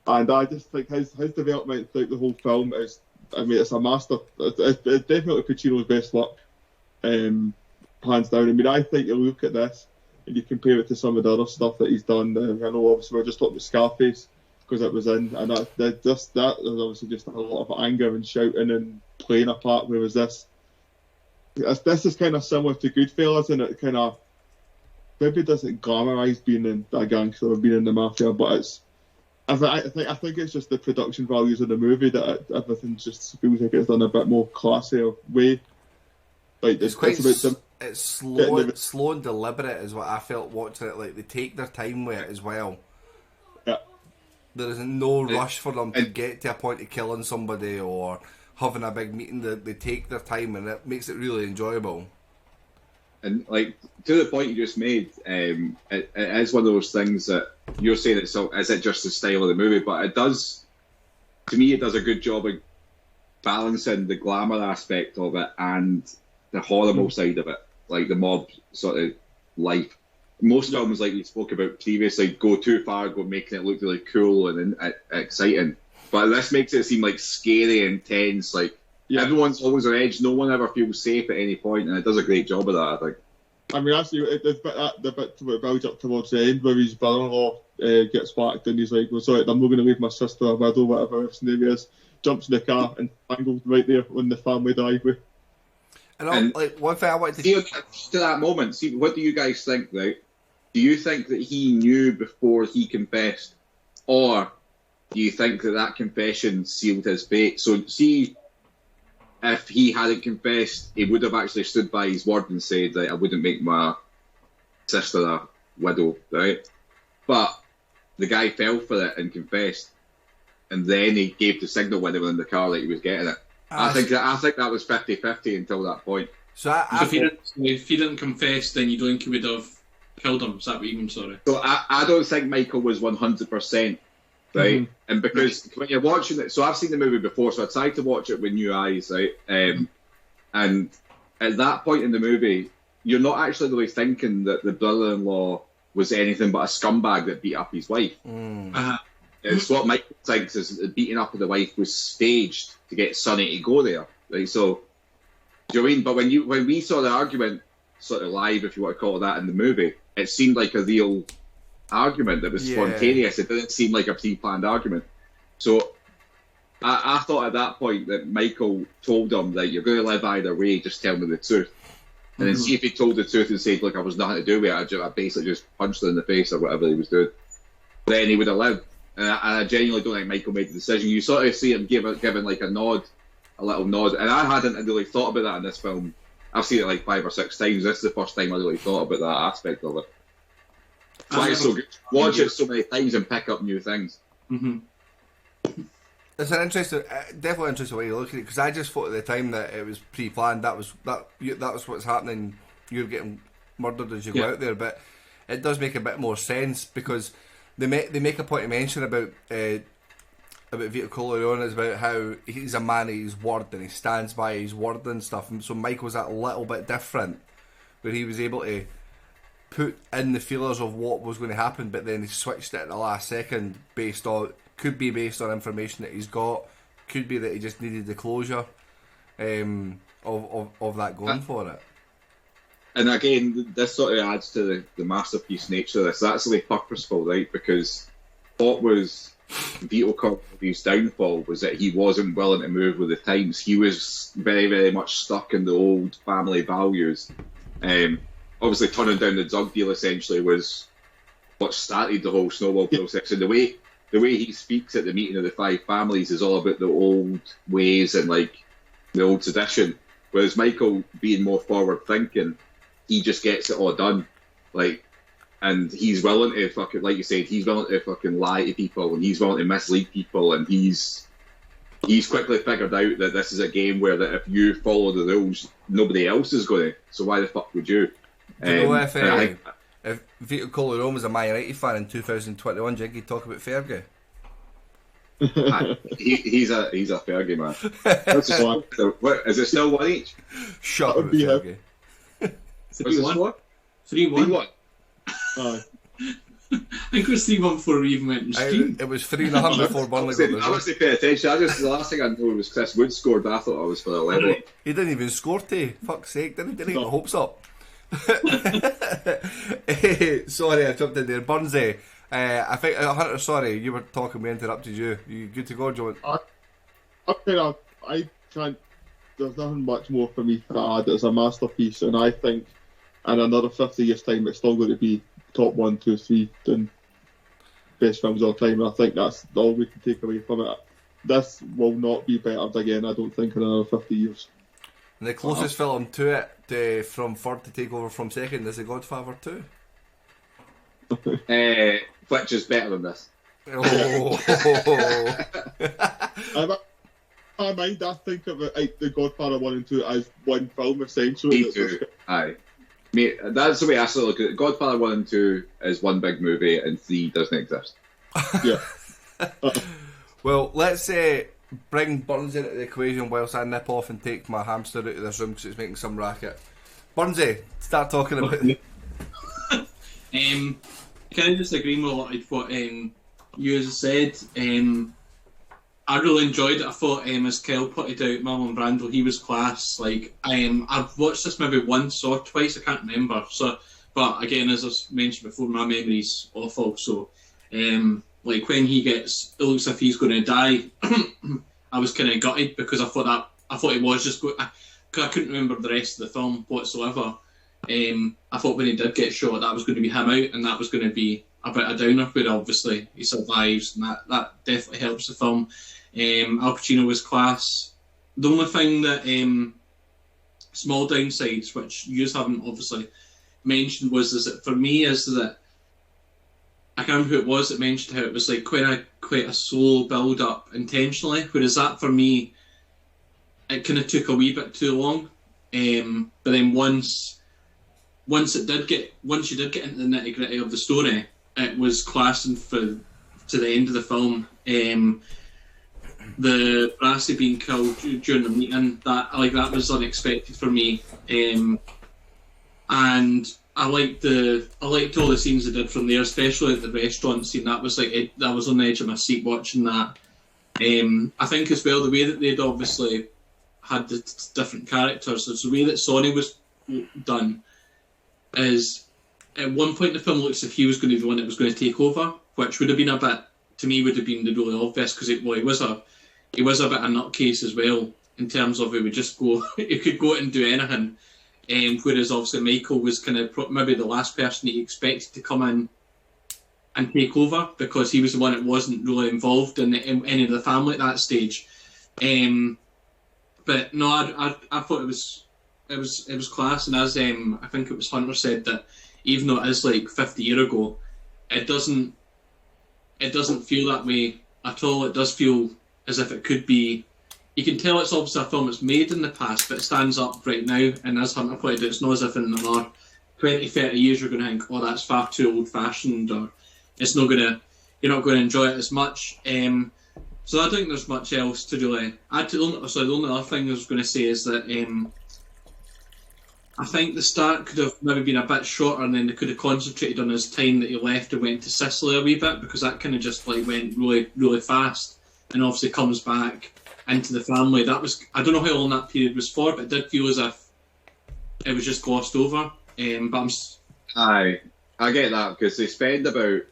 [SPEAKER 4] And I just think his development throughout the whole film is, it's a master. It's definitely Pacino's best work, hands down. I think you look at this and you compare it to some of the other stuff that he's done. I know obviously we're just talking about Scarface because it was in, and that was obviously just a lot of anger and shouting and playing a part. Whereas this is kind of similar to Goodfellas, and it kind of maybe doesn't glamorise being a gangster or being in the mafia, but I think it's just the production values of the movie that everything just feels like it's done a bit more classier way. Like
[SPEAKER 1] it's slow and deliberate is what I felt watching it. Like, they take their time with it as well.
[SPEAKER 4] Yeah.
[SPEAKER 1] There is no rush for them to get to a point of killing somebody or having a big meeting. They take their time, and it makes it really enjoyable.
[SPEAKER 2] And like, to the point you just made, it is one of those things that you're saying is it just the style of the movie, but it does a good job of balancing the glamour aspect of it and the horrible side of it, like the mob sort of life. Most films, like we spoke about previously, go too far, making it look really cool and exciting. But this makes it seem like scary and tense. Like, everyone's always on edge. No one ever feels safe at any point, and it does a great job of that, I think.
[SPEAKER 4] Actually, the bit that builds up towards the end where his brother-in-law gets whacked and he's like, well, sorry, I'm not going to leave my sister a widow, whatever his name is, jumps in the car and tangled right there on the family driveway.
[SPEAKER 1] And like, one thing I wanted to
[SPEAKER 2] see to that moment, what do you guys think, right? Do you think that he knew before he confessed, or do you think that confession sealed his fate? So, see, if he hadn't confessed, he would have actually stood by his word and said that I wouldn't make my sister a widow, right? But the guy fell for it and confessed, and then he gave the signal when they were in the car that he was getting it. I think that was 50-50 until that point.
[SPEAKER 3] So if he didn't confess, then you don't think he would have killed him? Is that what you mean? Sorry.
[SPEAKER 2] So I don't think Michael was 100%. Right, and because when you're watching it, so I've seen the movie before, so I tried to watch it with new eyes, right? And at that point in the movie, you're not actually really thinking that the brother-in-law was anything but a scumbag that beat up his wife. It's what Michael thinks is the beating up of the wife was staged to get Sonny to go there, right? So, do you know what I mean? But when we saw the argument, sort of live, if you want to call it that, in the movie, it seemed like a real argument that was spontaneous. It didn't seem like a pre-planned argument. So I thought at that point that Michael told him that you're going to live either way, just tell me the truth. And then see if he told the truth and said, look, I was nothing to do with it, I basically just punched her in the face or whatever he was doing, then he would have lived. And I genuinely don't think Michael made the decision. You sort of see him giving like a little nod, and I hadn't really thought about that in this film. I've seen it like 5 or 6 times. This is the first time I really thought about that aspect of it. That's why it's so good. Watch it so many times and pick up new things.
[SPEAKER 1] It's an definitely interesting way to look at it, because I just thought at the time that it was pre-planned. That was what's happening. You're getting murdered as you go out there, but it does make a bit more sense because they make a point of mention about Vito Corleone is about how he's a man of his word and he stands by his word and stuff. And so Michael's that little bit different, where he was able to put in the feelers of what was going to happen, but then he switched it at the last second could be based on information that he's got, could be that he just needed the closure of that going for it.
[SPEAKER 2] And again, this sort of adds to the masterpiece nature of this. That's really purposeful, right? Because what was Vito Corleone's downfall was that he wasn't willing to move with the times. He was very, very much stuck in the old family values. Obviously, turning down the drug deal essentially was what started the whole snowball process, and the way he speaks at the meeting of the five families is all about the old ways and like the old tradition. Whereas Michael, being more forward thinking, he just gets it all done. Like, and he's willing to fucking, like you said, he's willing to fucking lie to people, and he's willing to mislead people, and he's quickly figured out that this is a game where that if you follow the rules, nobody else is going to. So why the fuck would you?
[SPEAKER 1] Do you know if Vito Corleone was a Man United fan in 2021, do you think he'd talk about Fergie?
[SPEAKER 2] He's a Fergie man. What, is it still 1 each?
[SPEAKER 1] Shut up, Fergie.
[SPEAKER 3] 3-1. 3-1. I think it was 3-1 before we even went in stream.
[SPEAKER 1] It was 3-0 before Burnley got the
[SPEAKER 2] I wasn't paying attention. The last thing I knew was Chris Wood scored, but I thought I was for 11.
[SPEAKER 1] He didn't even score, fuck's sake. Didn't get my hopes up. Sorry, I jumped in there. Burnsy, I think, Hunter, sorry, you were talking, we interrupted you. You good to go, John?
[SPEAKER 4] I can't, there's nothing much more for me to add. It's a masterpiece, and I think in another 50 years' time, it's still going to be top 1, 2, 3 and best films of all time, and I think that's all we can take away from it. This will not be bettered again, I don't think, in another 50 years.
[SPEAKER 1] And the closest film to it, from third to take over from second, is The Godfather 2.
[SPEAKER 2] Which is better than this.
[SPEAKER 1] Oh.
[SPEAKER 4] I think of it, The Godfather 1 and 2 as one film, essentially.
[SPEAKER 2] Me too. Aye. Mate, that's the way I sort of look at it. Godfather 1 and 2 is one big movie, and 3 doesn't exist.
[SPEAKER 4] Yeah.
[SPEAKER 1] Well, let's bring Burns into the equation whilst I nip off and take my hamster out of this room because it's making some racket. Burnsy, start talking about it.
[SPEAKER 3] Can I just agree with what you said? I really enjoyed it. I thought, as Kel pointed out, Marlon Brando, he was class. Like, I've watched this maybe once or twice, I can't remember. So, but again, as I mentioned before, my memory's awful. So, like when it looks as if he's going to die, I was kind of gutted because I thought he was just going. Because I couldn't remember the rest of the film whatsoever. I thought when he did get shot, that was going to be him out, and that was going to be a bit of a downer. But obviously he survives, and that definitely helps the film. Al Pacino was class. The only thing that small downsides, which you haven't obviously mentioned, was that for me is that I can't remember who it was that mentioned how it was like quite a slow build up intentionally, whereas that for me it kind of took a wee bit too long. But then once you did get into the nitty gritty of the story, it was class and to the end of the film. The Brassy being killed during the meeting, that was unexpected for me, and I liked all the scenes they did from there, especially at the restaurant scene. That was that was on the edge of my seat watching that. I think as well the way that they'd obviously had the different characters, the way that Sonny was done is at one point in the film looks as if he was going to be the one that was going to take over, which would have been the really obvious because he was a bit of a nutcase as well in terms of he would just go, he could go out and do anything. Whereas obviously Michael was kind of maybe the last person he expected to come in and take over because he was the one that wasn't really involved in any of the family at that stage. But no, I thought it was class, and as I think it was Hunter said that even though it is like 50 years ago, it doesn't feel that way at all. It does feel as if it could be. You can tell it's obviously a film that's made in the past, but it stands up right now. And as Hunter pointed out, it's not as if in another 20, 30 years you're going to think, oh, that's far too old-fashioned, or you're not going to enjoy it as much. So I don't think there's much else to really add to. The only other thing I was going to say is that I think the start could have maybe been a bit shorter, and then they could have concentrated on his time that he left and went to Sicily a wee bit, because that kind of just went really, really fast, and obviously comes back into the family. That was, I don't know how long that period was for, but it did feel as if it was just glossed over.
[SPEAKER 2] Aye, I get that, because they spend about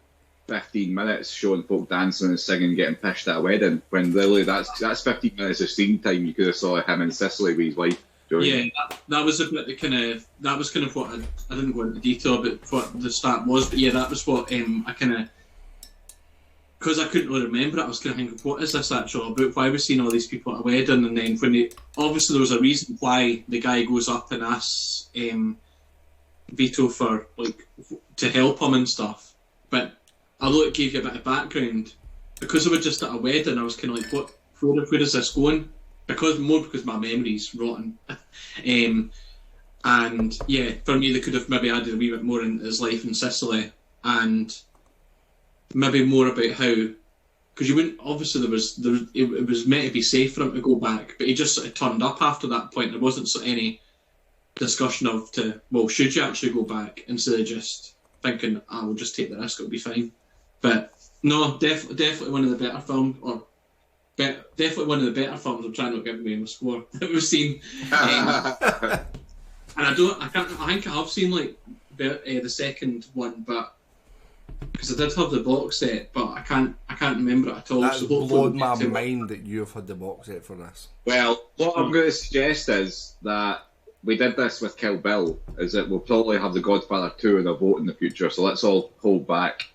[SPEAKER 2] 15 minutes showing folk dancing and singing, getting pished at a wedding, when really that's 15 minutes of screen time you could have saw him in Sicily with his wife
[SPEAKER 3] Yeah, that was a bit the kind of what I didn't go into detail about what the start was, but yeah, that was what I kind of, because I couldn't really remember it, I was kind of thinking, what is this actually about? Why was seeing all these people at a wedding? And then when obviously there was a reason why the guy goes up and asks Vito for to help him and stuff. But although it gave you a bit of background, because we were just at a wedding, I was kind of like, what? Where is this going? Because my memory's rotten. And yeah, for me, they could have maybe added a wee bit more into his life in Sicily, and maybe more about how, because you wouldn't, obviously it was meant to be safe for him to go back, but he just sort of turned up after that point. There wasn't any discussion of should you actually go back, instead of just thinking, I will just take the risk, it'll be fine. But no, definitely one of the better films, definitely one of the better films. I'm trying not to give away my score that we've seen. And I think I have seen the second one, but because I did have the box set, but I can't remember it at all.
[SPEAKER 1] That's
[SPEAKER 3] so
[SPEAKER 1] blown my mind that you've had the box set for this.
[SPEAKER 2] Well, what I'm going to suggest is that we did this with Kill Bill, is that we'll probably have the Godfather 2 in a vote in the future, so let's all hold back.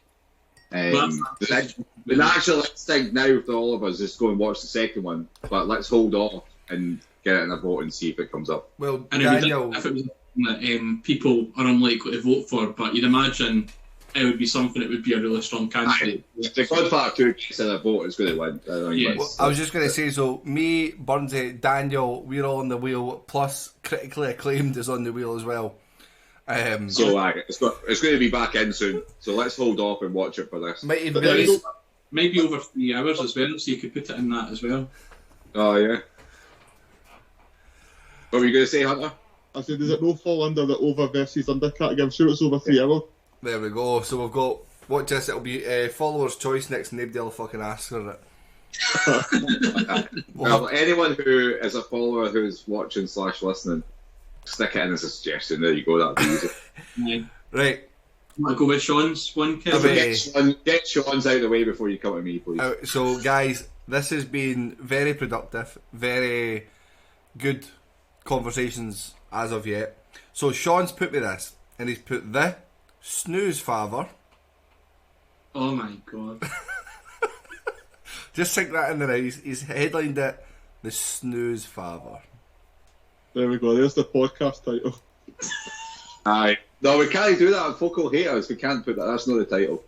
[SPEAKER 2] The natural instinct now for all of us is go and watch the second one, but let's hold off and get it in a vote and see if it comes up.
[SPEAKER 1] Well,
[SPEAKER 3] and
[SPEAKER 1] Daniel,
[SPEAKER 3] if it was that people are unlikely to vote for, but you'd imagine it would be something that would be a really strong candidate.
[SPEAKER 2] The Godfather 2 gets in a vote, it's going to win.
[SPEAKER 1] I was just going to say, so me, Burnsy, Daniel, we're all on the wheel, plus critically acclaimed is on the wheel as well.
[SPEAKER 2] It's going to be back in soon, so let's hold off and watch it for this.
[SPEAKER 3] Maybe over 3 hours as well, so you could put it in that as well.
[SPEAKER 2] Oh yeah. What were you going to say, Hunter?
[SPEAKER 4] I said, does it no fall under the over versus under category? I'm sure it's over 3 hours.
[SPEAKER 1] There we go. So we've got, watch this, it'll be follower's choice next, nobody will fucking ask for it.
[SPEAKER 2] Well, anyone who is a follower who's watching / listening, stick it in as a suggestion. There you go, that'll be easy.
[SPEAKER 1] Right.
[SPEAKER 3] Want to go with Sean's one, Kevin?
[SPEAKER 2] Get Sean's out of the way before you come to me, please.
[SPEAKER 1] So, guys, this has been very productive, very good conversations as of yet. So, Sean's put me this, and he's put the snooze father.
[SPEAKER 3] Oh my god.
[SPEAKER 1] Just sink that in there. He's headlined it, the snooze father.
[SPEAKER 4] There we go, there's the podcast title.
[SPEAKER 2] Aye. No, we can't do that on Focal Haters. We can't put that. That's not the title.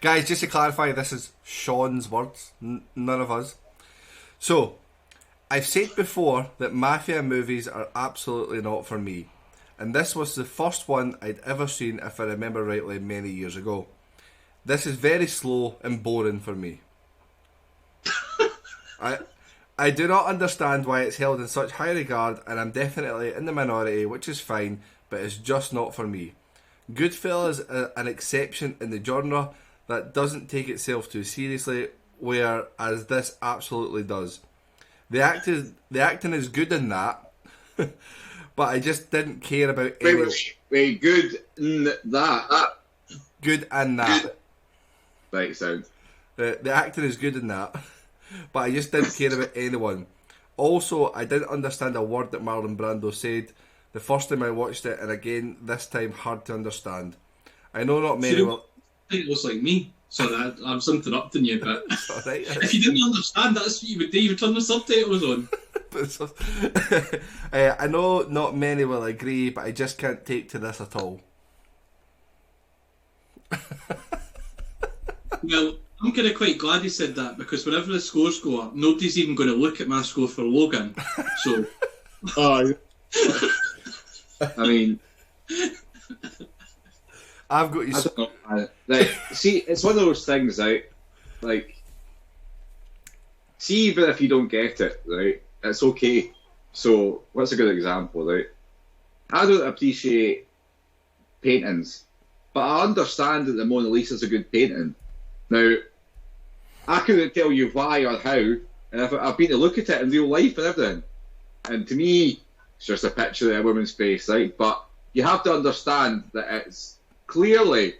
[SPEAKER 1] Guys, just to clarify, this is Sean's words, none of us. So, I've said before that mafia movies are absolutely not for me. And this was the first one I'd ever seen, if I remember rightly, many years ago. This is very slow and boring for me. I do not understand why it's held in such high regard, and I'm definitely in the minority, which is fine, but it's just not for me. Goodfellas is an exception in the genre that doesn't take itself too seriously, whereas this absolutely does. The acting is good in that, but I just didn't care about any...
[SPEAKER 2] Wait, good in that.
[SPEAKER 1] Good in that.
[SPEAKER 2] Right, sound.
[SPEAKER 1] The acting is good in that, but I just didn't care about anyone. Also, I didn't understand a word that Marlon Brando said the first time I watched it, and again, this time, hard to understand. I know not many will...
[SPEAKER 3] It was like me. Sorry, I was interrupting you, but
[SPEAKER 1] right.
[SPEAKER 3] If you didn't understand, that's what you would do. You would turn the subtitles on.
[SPEAKER 1] I know not many will agree, but I just can't take to this at all.
[SPEAKER 3] Well, I'm kind of quite glad he said that, because whenever the scores go up, nobody's even going to look at my score for Logan. So,
[SPEAKER 2] I mean,
[SPEAKER 1] I've got you.
[SPEAKER 2] I don't know. Like, see, it's one of those things, right? Like, see, even if you don't get it, right, it's okay. So, what's a good example, right? I don't appreciate paintings, but I understand that the Mona Lisa is a good painting. Now, I couldn't tell you why or how, and I've been to look at it in real life and everything. And to me, it's just a picture of a woman's face, right? But you have to understand that it's clearly,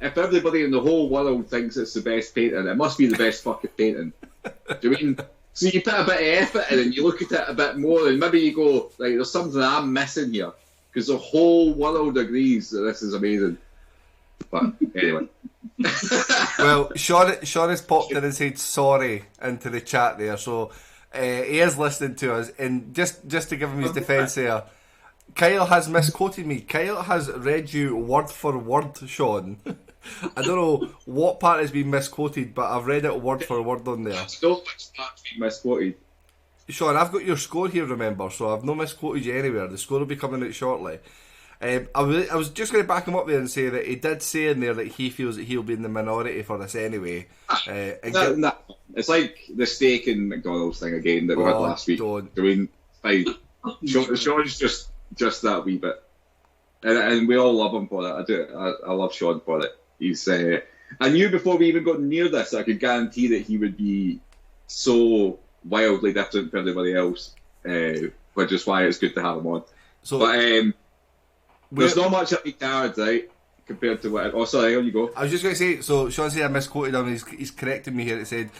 [SPEAKER 2] if everybody in the whole world thinks it's the best painting, it must be the best fucking painting. Do you mean? So you put a bit of effort in and you look at it a bit more, and maybe you go, like, there's something I'm missing here. Because the whole world agrees that this is amazing. But anyway.
[SPEAKER 1] Well, Sean has popped in and said sorry into the chat there, so he is listening to us. And just to give him his defence there, Kyle has misquoted me. Kyle has read you word for word, Sean. I don't know what part has been misquoted, but I've read it word for word on there.
[SPEAKER 2] Don't be misquoted.
[SPEAKER 1] Sean, I've got your score here, remember, so I've no misquoted you anywhere. The score will be coming out shortly. I was just going to back him up there and say that he did say in there that he feels that he'll be in the minority for this anyway.
[SPEAKER 2] It's like the steak and McDonald's thing again that we had last week.
[SPEAKER 1] Don't.
[SPEAKER 2] I mean, fine. Sean's just that wee bit. And we all love him for that. I love Sean for it. He's. I knew before we even got near this, I could guarantee that he would be so wildly different from everybody else, which is why it's good to have him on.
[SPEAKER 1] So,
[SPEAKER 2] but there's not much up the cards, right, compared to what. Oh, sorry, here you go.
[SPEAKER 1] I was just going to say. So Sean said I misquoted him. He's corrected me here. He said,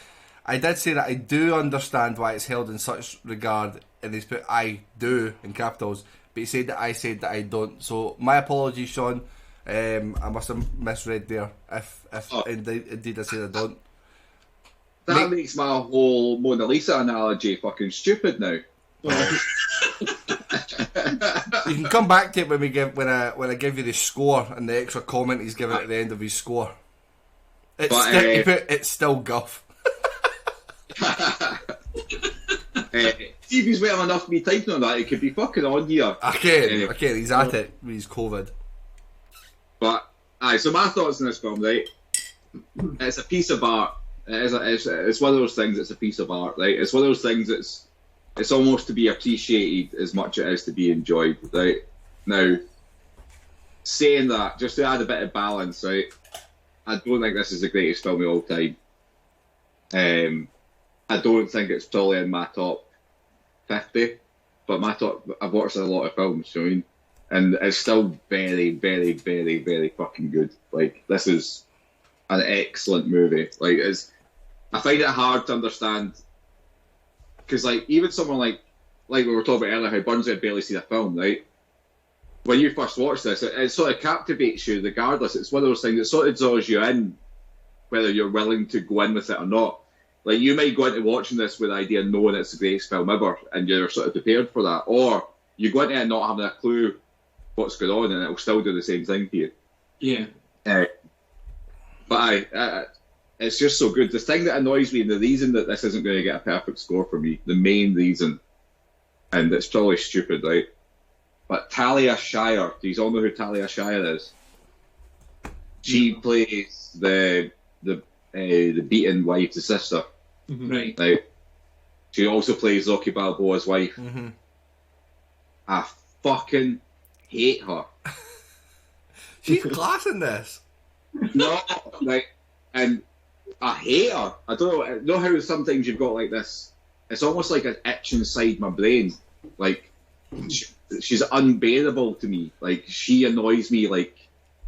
[SPEAKER 1] "I did say that I do understand why it's held in such regard," and he's put "I do" in capitals. But he said that I don't. So my apologies, Sean. I must have misread there. If indeed I said I don't.
[SPEAKER 2] That makes my whole Mona Lisa analogy fucking stupid now.
[SPEAKER 1] You can come back to it when I give you the score and the extra comment he's given at the end of his score. It's still guff.
[SPEAKER 2] See if he's well enough to be typing on that, it could be fucking on here.
[SPEAKER 1] I can. He's at it with his COVID.
[SPEAKER 2] But so my thoughts on this film, right? It's a piece of art. It's one of those things. It's a piece of art, right? It's one of those things. It's almost to be appreciated as much as it is to be enjoyed, right? Now, saying that, just to add a bit of balance, right? I don't think this is the greatest film of all time. I don't think it's totally in my top 50, but I've watched a lot of films, you know what I mean? And it's still very, very, very, very fucking good. Like, this is an excellent movie. Like, I find it hard to understand, because, like, even someone like we were talking about earlier, how Burns had barely seen a film, right? When you first watch this, it sort of captivates you regardless. It's one of those things that sort of draws you in, whether you're willing to go in with it or not. Like, you might go into watching this with the idea knowing it's the greatest film ever, and you're sort of prepared for that. Or you go into it not having a clue what's going on, and it'll still do the same thing to you.
[SPEAKER 3] Yeah.
[SPEAKER 2] But it's just so good. The thing that annoys me, and the reason that this isn't going to get a perfect score for me, the main reason, and it's probably stupid, right? But Talia Shire, do you all know who Talia Shire is? She plays the beaten wife, the sister.
[SPEAKER 3] Right.
[SPEAKER 2] Right. She also plays Rocky Balboa's wife.
[SPEAKER 1] Mm-hmm.
[SPEAKER 2] I fucking hate her.
[SPEAKER 1] She's class in this.
[SPEAKER 2] No, like, and I hate her. I don't know how sometimes you've got like this. It's almost like an itch inside my brain. Like, she's unbearable to me. Like, she annoys me like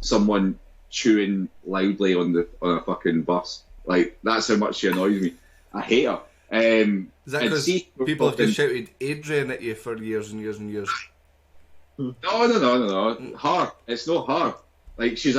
[SPEAKER 2] someone chewing loudly on a fucking bus. Like, that's how much she annoys me. I hate her.
[SPEAKER 1] Is that because people have just shouted Adrian at you for years and years and years?
[SPEAKER 2] No. Her. It's not her. Like, she's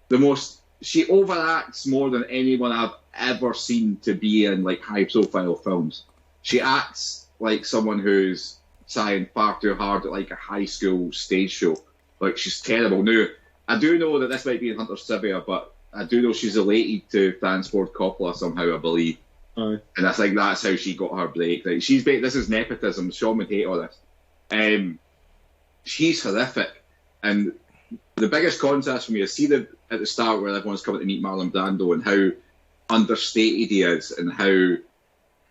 [SPEAKER 2] the most. She overacts more than anyone I've ever seen to be in like high-profile films. She acts like someone who's trying far too hard at like a high school stage show. Like, she's terrible. Now, I do know that this might be in Hunter's trivia, but I do know she's related to Francis Ford Coppola somehow, I believe.
[SPEAKER 4] Aye.
[SPEAKER 2] And I think that's how she got her break. Like, this is nepotism. Sean would hate all this. She's horrific. And the biggest contrast for me is at the start where everyone's coming to meet Marlon Brando and how understated he is, and how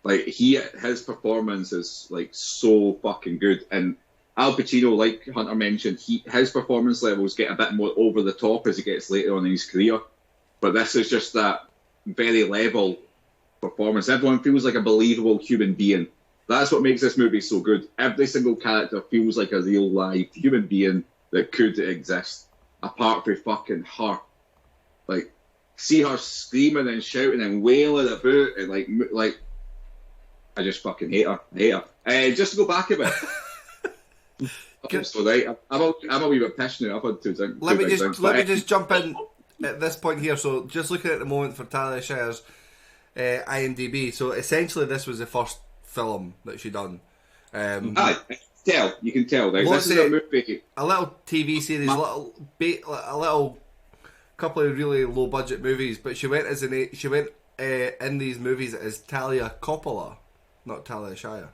[SPEAKER 2] like his performance is like so fucking good. And Al Pacino, like Hunter mentioned, his performance levels get a bit more over the top as he gets later on in his career. But this is just that very level performance. Everyone feels like a believable human being. That's what makes this movie so good. Every single character feels like a real live human being that could exist, apart from fucking her. Like, see her screaming and shouting and wailing about and like I just fucking hate her. I hate her. Just to go back a bit. I'm so right. I'm a wee bit pissed now. I've had two drinks.
[SPEAKER 1] Let me just jump in at this point here. So just looking at the moment for Talia Shire's IMDb. So essentially, this was the first film that she done.
[SPEAKER 2] You can tell. Right? This is a movie.
[SPEAKER 1] A little TV series, a little couple of really low budget movies. But she went in these movies as Talia Coppola, not Talia Shire.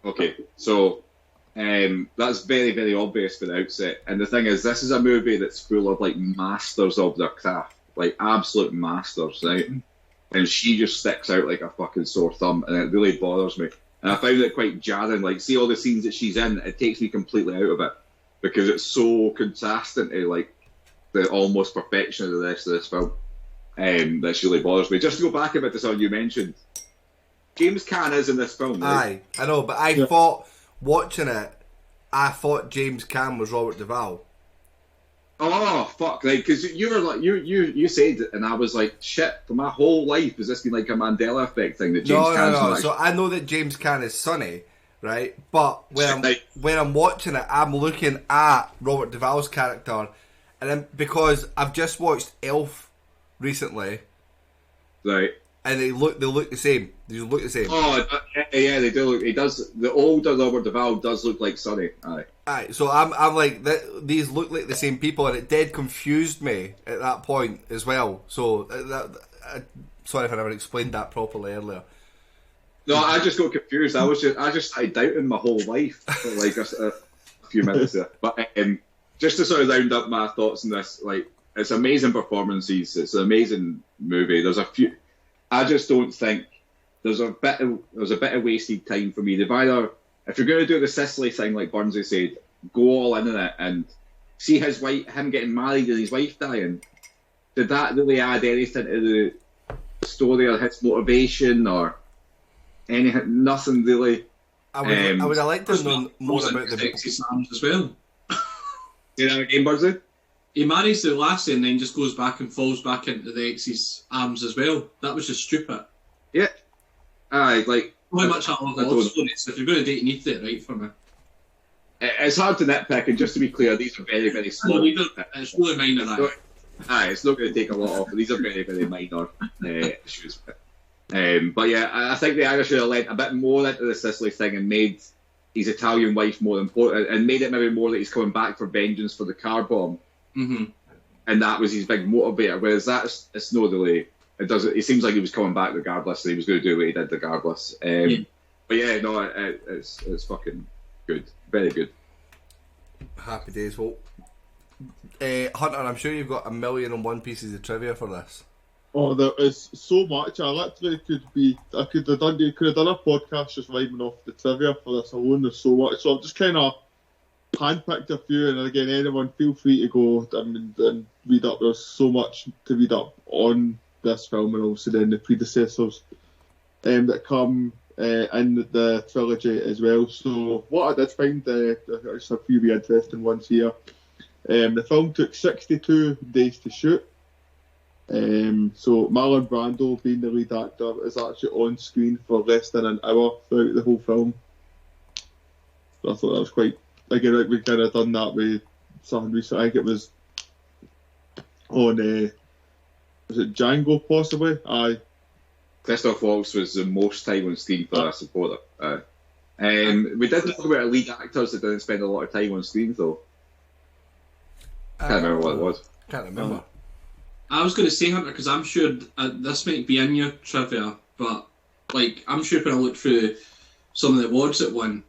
[SPEAKER 2] Okay, so. That's very, very obvious for the outset. And the thing is, this is a movie that's full of like masters of their craft, like absolute masters, right? And she just sticks out like a fucking sore thumb, and it really bothers me. And I found it quite jarring. Like, see all the scenes that she's in, it takes me completely out of it because it's so contrasting to like the almost perfection of the rest of this film. That really bothers me. Just to go back a bit to something you mentioned, James Caan is in this film, right?
[SPEAKER 1] Aye, I know, but I thought. Watching it, I thought James Caan was Robert Duvall.
[SPEAKER 2] Oh fuck! Like, because you were like you said it, and I was like, shit. For my whole life, has this been like a Mandela effect thing that James Caan's
[SPEAKER 1] No.
[SPEAKER 2] Like...
[SPEAKER 1] So I know that James Caan is Sonny, right? But when I'm watching it, I'm looking at Robert Duvall's character, and then because I've just watched Elf recently,
[SPEAKER 2] right?
[SPEAKER 1] And they look the same. They look the same.
[SPEAKER 2] Oh, yeah, they do look. He does. The older Robert Duvall does look like Sonny.
[SPEAKER 1] Aye. So I'm like these look like the same people, and it did confused me at that point as well. So sorry if I never explained that properly earlier.
[SPEAKER 2] No, I just got confused. I just started doubting my whole life for like a few minutes there. But just to sort of round up my thoughts on this, like it's amazing performances. It's an amazing movie. There's a few. I just don't think there's a bit of wasted time for me. They've either, if you're going to do the Sicily thing, like Burnsy said, go all in on it and see him getting married and his wife dying. Did that really add anything to the story or his motivation or anything? Nothing really.
[SPEAKER 1] I would have liked to know more about the
[SPEAKER 3] sexy Sams as well.
[SPEAKER 2] Say that again, Burnsy?
[SPEAKER 3] He marries the lassie and then just goes back and falls back into the ex's arms as well. That was just stupid.
[SPEAKER 2] Yeah. Aye, like...
[SPEAKER 3] How much I love the love stories. So if you're going to date, you need to get it right for me.
[SPEAKER 2] It's hard to nitpick, and just to be clear, these are very, very small.
[SPEAKER 3] It's really minor,
[SPEAKER 2] aye, it's not going to take a lot off, but these are very, very minor issues. But yeah, I think the Irish should have lent a bit more into the Sicily thing and made his Italian wife more important, and made it maybe more that he's coming back for vengeance for the car bomb.
[SPEAKER 3] Mm-hmm.
[SPEAKER 2] And that was his big motivator. Whereas it's not really. It doesn't. It seems like he was coming back regardless. And he was going to do what he did regardless. But yeah, no, it's fucking good. Very good.
[SPEAKER 1] Happy days. Well, Hunter, I'm sure you've got 1,000,001 pieces of trivia for this.
[SPEAKER 4] Oh, there is so much. I literally could have done a podcast just rhyming off the trivia for this alone. There's so much. So I'm just kind of handpicked a few, and again, anyone feel free to go and read up. There's so much to read up on this film, and also then the predecessors that come in the trilogy as well. So what I did find, there's a few really interesting ones here. The film took 62 days to shoot. So Marlon Brando, being the lead actor, is actually on screen for less than an hour throughout the whole film. So I thought that was quite. Again, like we kind of done that with something recent. I think it was on, was it Django possibly? Aye.
[SPEAKER 2] Christoph Waltz was the most time on screen for a supporter. We did talk about lead actors that didn't spend a lot of time on screen though. Can't remember what it was.
[SPEAKER 1] Can't remember.
[SPEAKER 3] I was going to say, Hunter, because I'm sure this might be in your trivia, but like I'm sure when I looked through some of the awards it won,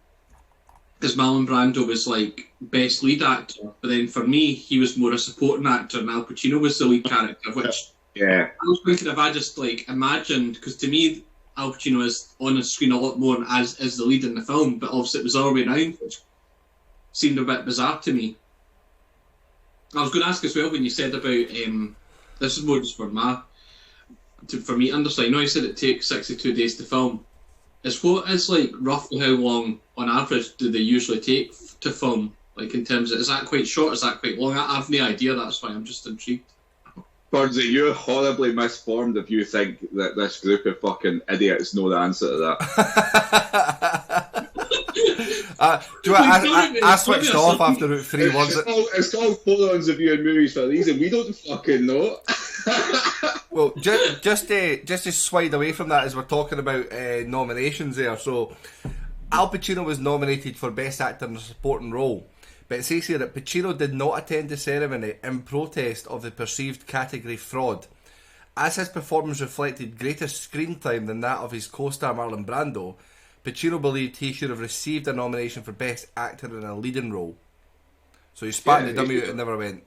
[SPEAKER 3] because Marlon Brando was like best lead actor, but then for me he was more a supporting actor, and Al Pacino was the lead character. Which
[SPEAKER 2] yeah,
[SPEAKER 3] I was thinking if I just like imagined, because to me Al Pacino is on the screen a lot more as the lead in the film, but obviously it was all the way around, which seemed a bit bizarre to me. I was going to ask as well when you said about this is more just for me to understand. I know you said it takes 62 days to film. What is like roughly how long on average do they usually take to film? Like in terms of, is that quite short? Is that quite long? I have no idea. That's why I'm just intrigued.
[SPEAKER 2] Burnsy, you're horribly misformed if you think that this group of fucking idiots know the answer to that.
[SPEAKER 1] Do you know what, I switched off after about 3 words.
[SPEAKER 2] It's called Morons Reviewing Movies for a reason. We don't fucking know.
[SPEAKER 1] Well, just to slide away from that as we're talking about nominations there. So, Al Pacino was nominated for Best Actor in a Supporting Role. But it says here that Pacino did not attend the ceremony in protest of the perceived category fraud. As his performance reflected greater screen time than that of his co-star Marlon Brando, Pacino believed he should have received a nomination for Best Actor in a Leading Role. So he spat the dummy out and never went.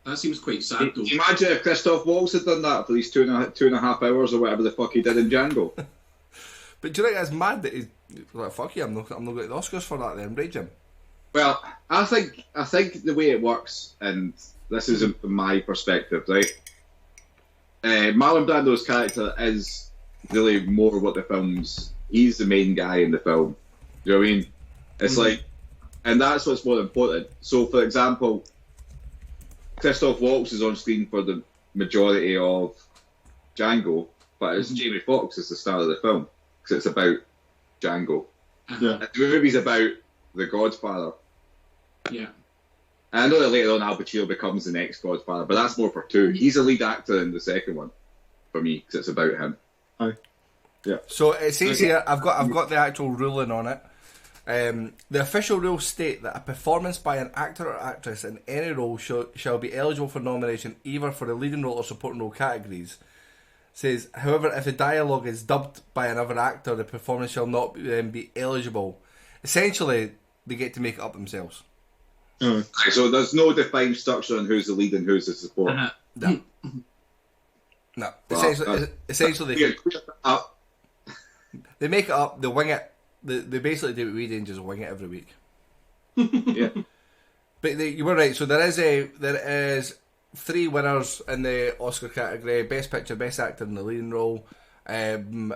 [SPEAKER 3] That seems quite sad, though.
[SPEAKER 2] Imagine if Christoph Waltz had done that for these two and a half hours or whatever the fuck he did in Django.
[SPEAKER 1] But do you think that's mad that he's like, fuck you, I'm not going to get the Oscars for that then, right, Jim?
[SPEAKER 2] Well, I think the way it works, and this is from my perspective, right? Marlon Brando's character is really more what the film's. He's the main guy in the film. You know what I mean? It's like, and that's what's more important. So, for example, Christoph Waltz is on screen for the majority of Django, but it's Jamie Foxx is the star of the film because it's about Django.
[SPEAKER 4] Yeah.
[SPEAKER 2] And the movie's about the Godfather.
[SPEAKER 3] Yeah.
[SPEAKER 2] And I know that later on Al Pacino becomes the next Godfather, but that's more for 2. He's a lead actor in the second one for me because it's about him.
[SPEAKER 4] Aye. Yeah.
[SPEAKER 1] So it says here, I've got the actual ruling on it. The official rules state that a performance by an actor or actress in any role shall be eligible for nomination either for the leading role or supporting role categories. It says, however, if the dialogue is dubbed by another actor, the performance shall not then be eligible. Essentially, they get to make it up themselves.
[SPEAKER 2] So there's no defined structure on who's the lead and who's the support.
[SPEAKER 1] No. No. Essentially, they make it up, they wing it. They basically do what we do and just wing it every week.
[SPEAKER 2] Yeah.
[SPEAKER 1] But you were right. So there is 3 winners in the Oscar category: Best Picture, Best Actor in the Leading Role, and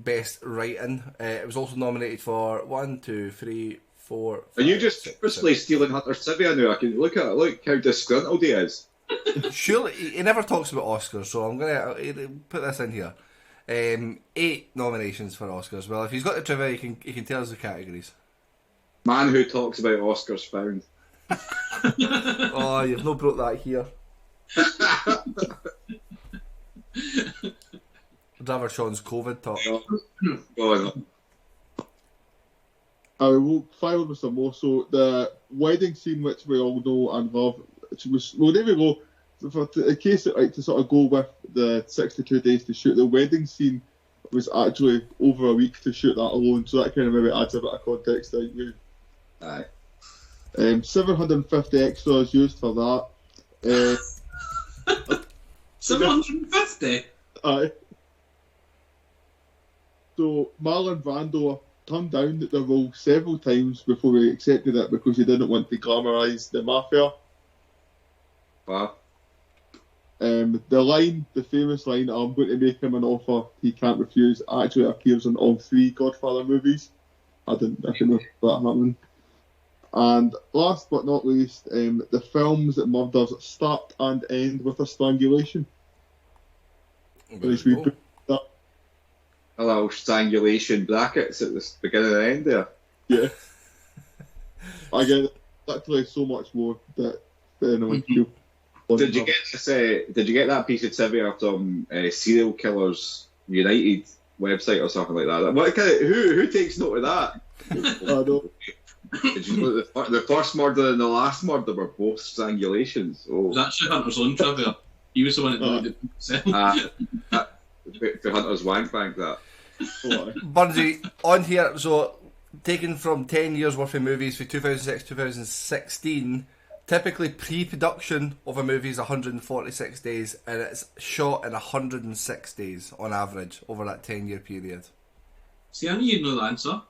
[SPEAKER 1] Best Writing. It was also nominated for 1, 2, 3, 4. 5,
[SPEAKER 2] Are you just
[SPEAKER 1] 6,
[SPEAKER 2] purposely stealing Hunter's trivia now? I can look how disgruntled he is.
[SPEAKER 1] Surely he never talks about Oscars, so I'm gonna put this in here. 8 nominations for Oscars. Well, if he's got the trivia, he can tell us the categories.
[SPEAKER 2] Man who talks about Oscars found.
[SPEAKER 1] Oh, you've not brought that here. I'd rather Sean's COVID talk.
[SPEAKER 2] Oh, no.
[SPEAKER 4] I will file with some more. So the wedding scene, which we all know and love, well, there we go. In case to sort of go with the 62 days to shoot, the wedding scene was actually over a week to shoot that alone, so that kind of maybe adds a bit of context.
[SPEAKER 2] Aye.
[SPEAKER 4] 750 extras used for that.
[SPEAKER 3] 750?
[SPEAKER 4] Aye. So Marlon Brando turned down the role several times before he accepted it because he didn't want to glamorise the mafia.
[SPEAKER 2] Wow.
[SPEAKER 4] The famous line, I'm going to make him an offer he can't refuse, actually appears in all 3 Godfather movies. I didn't know that happened. And last but not least, the film's murders start and end with a strangulation.
[SPEAKER 2] A little strangulation brackets at the beginning and end there.
[SPEAKER 4] Yeah. Again, literally so much more that anyone could.
[SPEAKER 2] Did you get that piece of trivia from Serial Killers United website or something like that? What kind of, who takes note of that?
[SPEAKER 4] I know.
[SPEAKER 2] Did you know that the first murder and the last murder were both strangulations? Oh.
[SPEAKER 3] It was actually Hunter's own trivia. He was the one that did it himself.
[SPEAKER 2] The Hunter's wank bank that.
[SPEAKER 1] Burnsy, on here, so taken from 10 years worth of movies for 2006-2016, typically pre-production of a movie is 146 days, and it's shot in 106 days on average over that 10-year period.
[SPEAKER 3] See, I knew you'd know the answer.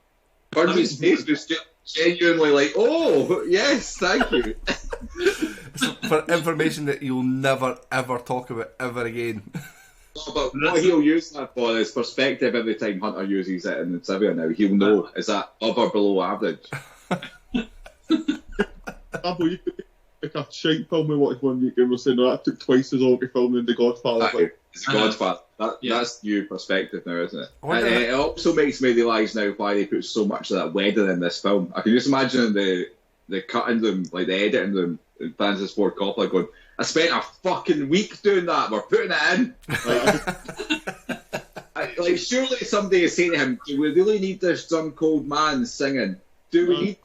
[SPEAKER 2] Burns's face was genuinely like, oh, yes, thank you.
[SPEAKER 1] For information that you'll never, ever talk about ever again.
[SPEAKER 2] No, but what he'll use that for is perspective every time Hunter uses it in the trivia now. He'll know, is that up or below average?
[SPEAKER 4] like a shite film we watched one week and we're saying, that took twice as long to film than The Godfather.
[SPEAKER 2] It's The Godfather. That's new perspective now, isn't it? And it also makes me realise now why they put so much of that wedding in this film. I can just imagine the cutting them, like the editing them, Francis Ford Coppola going, I spent a fucking week doing that, we're putting it in. Like surely somebody is saying to him, do we really need this Stone Cold Man singing? Do we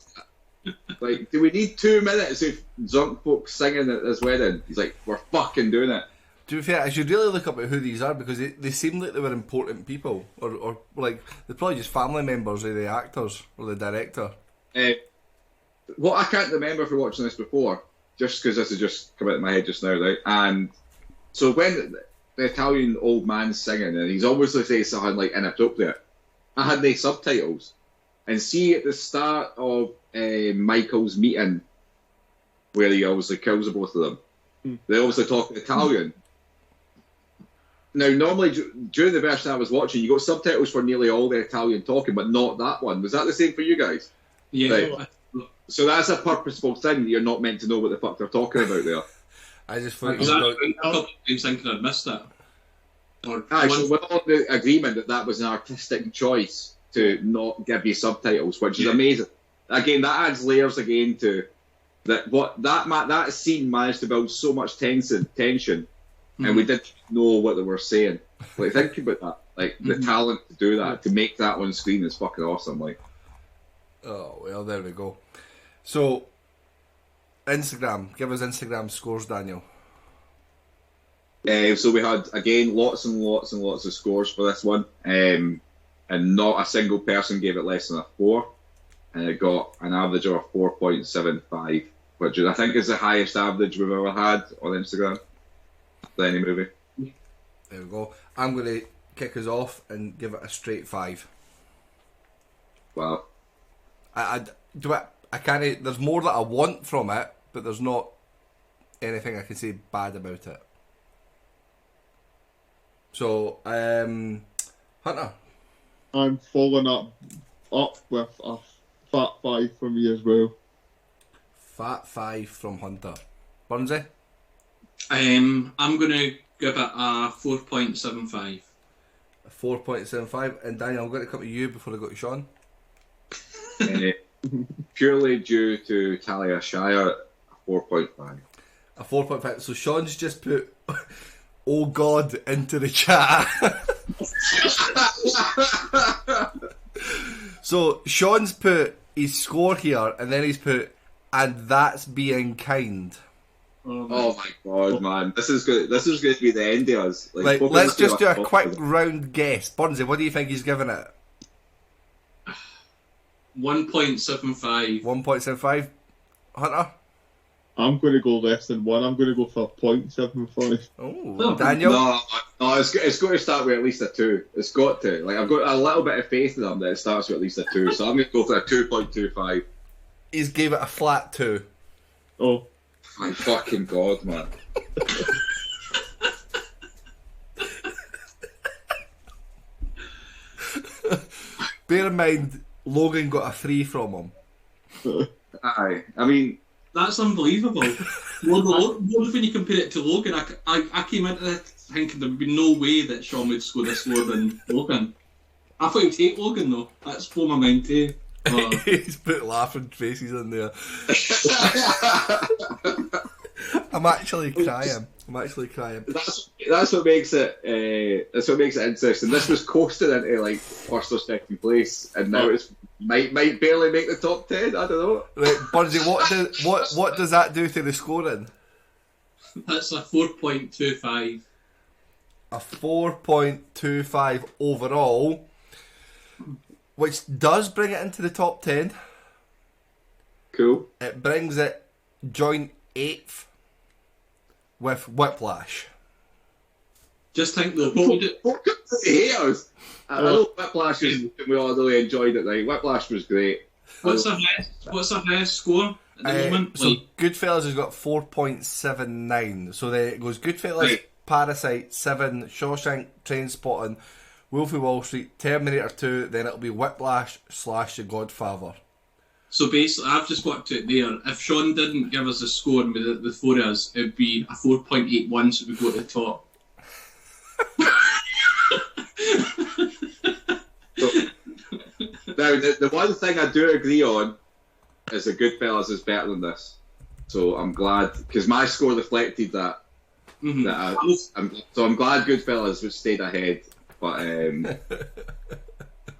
[SPEAKER 2] need 2 minutes of drunk folks singing at this wedding? He's like, we're fucking doing it.
[SPEAKER 1] To be fair, I should really look up at who these are because they seem like they were important people, or like they're probably just family members of the actors or the director.
[SPEAKER 2] What I can't remember for watching this before, just because this has just come out of my head just now, right? And so when the Italian old man's singing and he's obviously saying something like inappropriate, I had the subtitles, and see at the start of Michael's meeting where he obviously kills the both of them, they obviously talk Italian. Now, normally during the version I was watching, you got subtitles for nearly all the Italian talking, but not that one. Was that the same for you guys?
[SPEAKER 3] Yeah.
[SPEAKER 2] Right. So that's a purposeful thing. You're not meant to know what the fuck they're talking about there.
[SPEAKER 1] I just thought
[SPEAKER 3] a couple of times thinking I'd missed that.
[SPEAKER 2] So we're all in the agreement that was an artistic choice to not give you subtitles, which is amazing. Again, that adds layers again to that. What that scene managed to build so much tension, and we didn't know what they were saying. Like, think about that. Like, the talent to do that, to make that on screen is fucking awesome. Like,
[SPEAKER 1] oh well, there we go. So, Instagram, give us Instagram scores, Daniel.
[SPEAKER 2] So we had again lots and lots and lots of scores for this one, and not a single person gave it less than a 4, and it got an average of a 4.75, which I think is the highest average we've ever had on Instagram for any movie.
[SPEAKER 1] There we go. I'm going to kick us off and give it a straight 5.
[SPEAKER 2] Wow.
[SPEAKER 1] I can't. There's more that I want from it, but there's not anything I can say bad about it. So, Hunter.
[SPEAKER 4] I'm following up with a fat 5 from me as well.
[SPEAKER 1] Fat 5 from Hunter. Burnsy?
[SPEAKER 3] I'm going to give it a 4.75.
[SPEAKER 1] A 4.75. And Daniel, I'm going to come to you before I go to Sean.
[SPEAKER 2] Purely due to Talia Shire, a 4.5.
[SPEAKER 1] A 4.5. So Sean's just put "Oh God" into the chat. So Sean's put his score here, and then he's put, "And that's being kind."
[SPEAKER 2] Oh my god, man! This is going to be the end of us.
[SPEAKER 1] Like let's just do a quick round guess. Burnsy, what do you think he's giving it?
[SPEAKER 3] 1.75.
[SPEAKER 1] 1.75. Hunter?
[SPEAKER 4] I'm going to go less than 1. I'm going to go for 0.75.
[SPEAKER 1] Oh, Daniel?
[SPEAKER 2] No, it's got to start with at least a 2. It's got to. Like, I've got a little bit of faith in them that it starts with at least a 2. So I'm going to go for a 2.25.
[SPEAKER 1] He's gave it a flat 2.
[SPEAKER 4] Oh.
[SPEAKER 2] My fucking god, man.
[SPEAKER 1] Bear in mind, Logan got a 3 from him.
[SPEAKER 2] Aye. I mean...
[SPEAKER 3] That's unbelievable. When you compare it to Logan, I came into it thinking there would be no way that Sean would score this lower than Logan. I thought he'd take Logan, though. That's blown my mind, too. Oh.
[SPEAKER 1] He's put laughing faces in there. I'm actually crying.
[SPEAKER 2] That's what makes it. That's what makes it interesting. This was coasted into like first or second place, and now it's might barely make the top 10. I don't know.
[SPEAKER 1] Right, Burnsy, what does that do to the scoring?
[SPEAKER 3] That's a 4.25.
[SPEAKER 1] A 4.25 overall, which does bring it into the top 10.
[SPEAKER 2] Cool.
[SPEAKER 1] It brings it joint 8th with Whiplash.
[SPEAKER 3] Just think though,
[SPEAKER 2] haters. I know Whiplash was, we all really enjoyed it. Like Whiplash was great.
[SPEAKER 3] What's the highest score at the moment?
[SPEAKER 1] So Goodfellas has got 4.79. So then it goes Goodfellas,
[SPEAKER 2] right.
[SPEAKER 1] Parasite 7, Shawshank, Trainspotting, Wolf of Wall Street, Terminator 2. Then it'll be Whiplash / The Godfather.
[SPEAKER 3] So basically, I've just worked it there. If Sean didn't give us a score with the four of us, it would be a 4.81, so we go to the top.
[SPEAKER 2] Now, the one thing I do agree on is that Goodfellas is better than this. So I'm glad, because my score reflected that. I'm glad Goodfellas was stayed ahead. But
[SPEAKER 3] I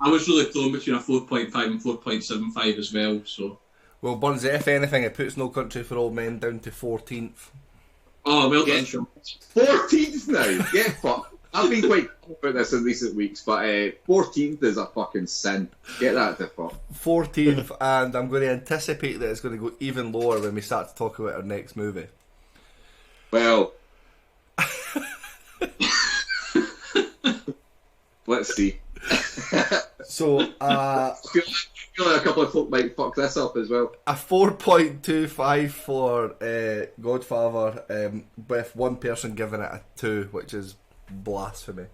[SPEAKER 3] was really torn between a 4.5 and 4.75 as well. So.
[SPEAKER 1] Well, Burnsy, if anything, it puts No Country for Old Men down to 14th.
[SPEAKER 3] Oh, well done, Sean.
[SPEAKER 2] 14th now? Get fucked. I've been quite about this in recent weeks, but 14th is a fucking sin. Get that to fuck.
[SPEAKER 1] 14th, and I'm going to anticipate that it's going to go even lower when we start to talk about our next movie.
[SPEAKER 2] Well, let's see.
[SPEAKER 1] So,
[SPEAKER 2] I feel like a couple of folk might fuck this up as well.
[SPEAKER 1] A 4.25 for Godfather, with one person giving it a 2, which is blasphemy.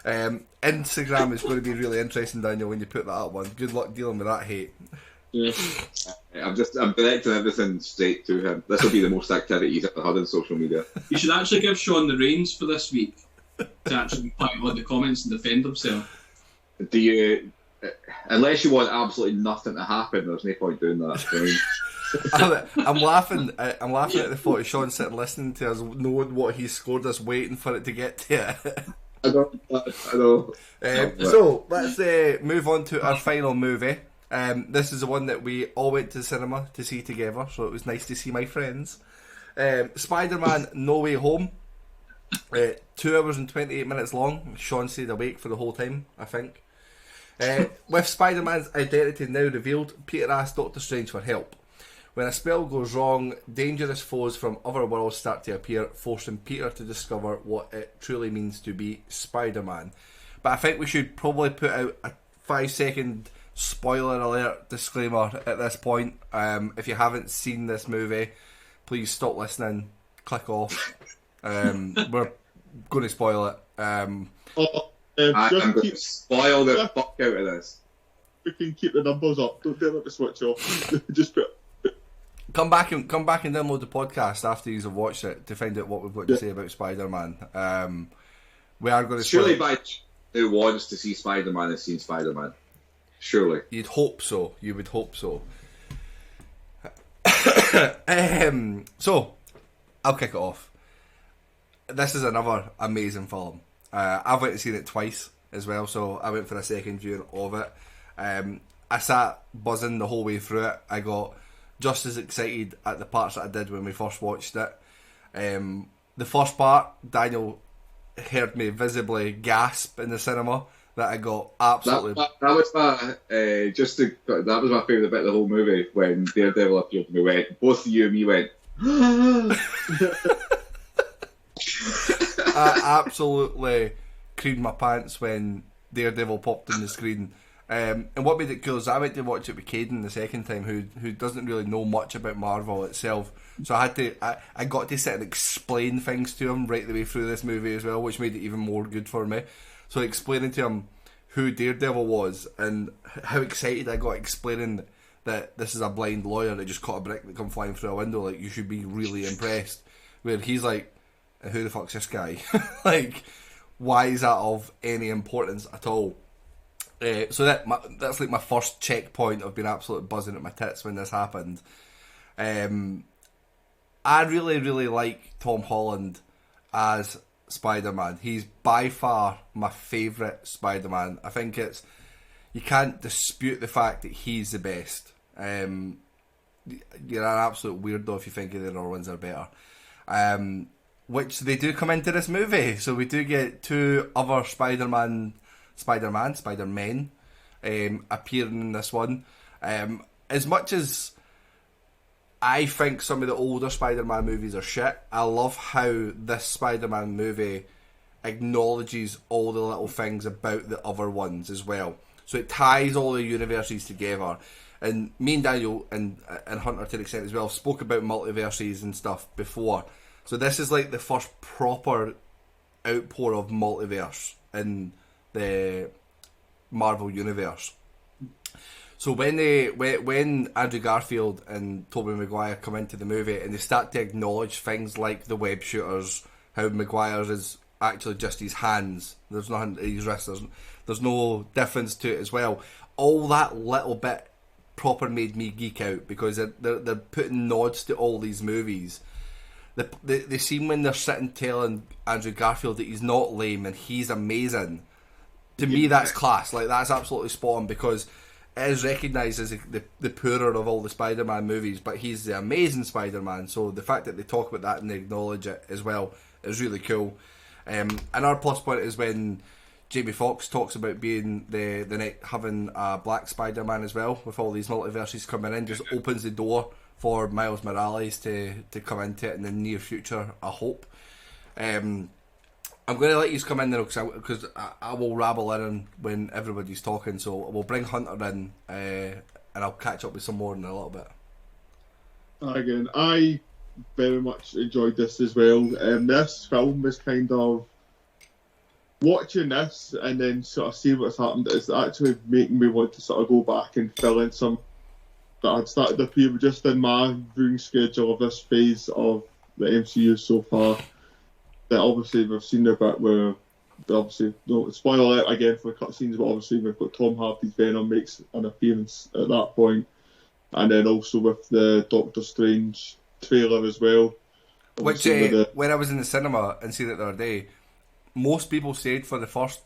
[SPEAKER 1] Instagram is going to be really interesting, Daniel, when you put that up one. Good luck dealing with that hate.
[SPEAKER 3] Yeah.
[SPEAKER 2] I'm directing everything straight to him. This will be the most activity he's ever had on social media.
[SPEAKER 3] You should actually give Sean the reins for this week to actually put on the comments and defend himself.
[SPEAKER 2] Do you? Unless you want absolutely nothing to happen, there's no point doing that.
[SPEAKER 1] I'm laughing at the thought of Sean sitting listening to us, knowing what he scored us, waiting for it to get to it.
[SPEAKER 2] I know.
[SPEAKER 1] So let's move on to our final movie. This is the one that we all went to the cinema to see together, so it was nice to see my friends. Spider-Man No Way Home. 2 hours and 28 minutes long. Sean stayed awake for the whole time, I think. With Spider-Man's identity now revealed, Peter asks Doctor Strange for help. When a spell goes wrong, dangerous foes from other worlds start to appear, forcing Peter to discover what it truly means to be Spider-Man. But I think we should probably put out a 5-second spoiler alert disclaimer at this point. If you haven't seen this movie, please stop listening, click off. We're going to spoil it.
[SPEAKER 2] I'm going to spoil the fuck out of this.
[SPEAKER 4] We can keep the numbers up. Don't let the switch off. Just put.
[SPEAKER 1] Come back and download the podcast after you have watched it to find out what we've got to say about Spider-Man. We are going to
[SPEAKER 2] surely by who wants to see Spider-Man has seen Spider-Man. Surely
[SPEAKER 1] you'd hope so. You would hope so. So I'll kick it off. This is another amazing film. I've went and seen it twice as well, so I went for a second viewing of it. I sat buzzing the whole way through it. I got just as excited at the parts that I did when we first watched it. The first part, Daniel heard me visibly gasp in the cinema that I got absolutely...
[SPEAKER 2] That was my favourite bit of the whole movie, when Daredevil appeared and we went, both you and me went...
[SPEAKER 1] I absolutely creamed my pants when Daredevil popped on the screen. And what made it cool is I went to watch it with Caden the second time, who doesn't really know much about Marvel itself. So I got to sit and explain things to him right the way through this movie as well, which made it even more good for me. So explaining to him who Daredevil was and how excited I got explaining that this is a blind lawyer that just caught a brick that come flying through a window, like, you should be really impressed. Where he's like, who the fuck's this guy? Like, why is that of any importance at all? So that's like my first checkpoint of being absolutely buzzing at my tits when this happened. I really, really like Tom Holland as Spider-Man. He's by far my favourite Spider-Man. I think you can't dispute the fact that he's the best. You're an absolute weirdo if you think the other ones are better. Which they do come into this movie. So we do get 2 other Spider-Men appearing in this one. As much as I think some of the older Spider-Man movies are shit, I love how this Spider-Man movie acknowledges all the little things about the other ones as well. So it ties all the universes together. And me and Daniel and Hunter to an extent as well spoke about multiverses and stuff before. So this is like the first proper outpour of multiverse in the Marvel universe. So when Andrew Garfield and Tobey Maguire come into the movie and they start to acknowledge things like the web shooters, how Maguire is actually just his hands, there's nothing his wrists, there's no difference to it as well. All that little bit proper made me geek out because they're putting nods to all these movies. The scene when they're sitting telling Andrew Garfield that he's not lame and he's amazing, to me that's class. Like, that's absolutely spot on because it is recognised as the poorer of all the Spider-Man movies, but he's the amazing Spider-Man. So the fact that they talk about that and they acknowledge it as well is really cool. Another plus point is when Jamie Foxx talks about being having a black Spider-Man as well, with all these multiverses coming in, just opens the door for Miles Morales to come into it in the near future, I hope. I'm going to let you come in there because I will rabble in when everybody's talking, so we'll bring Hunter in and I'll catch up with some more in a little bit.
[SPEAKER 4] Again, I very much enjoyed this as well. This film was kind of watching this and then sort of see what's happened. It's actually making me want to sort of go back and fill in some that I'd started up here just in my viewing schedule of this phase of the MCU so far. That obviously we've seen a bit where, obviously, no spoiler alert again for the cutscenes, but obviously we've got Tom Hardy's Venom makes an appearance at that point, and then also with the Doctor Strange trailer as well.
[SPEAKER 1] Which when I was in the cinema and seen it the other day, most people stayed for the first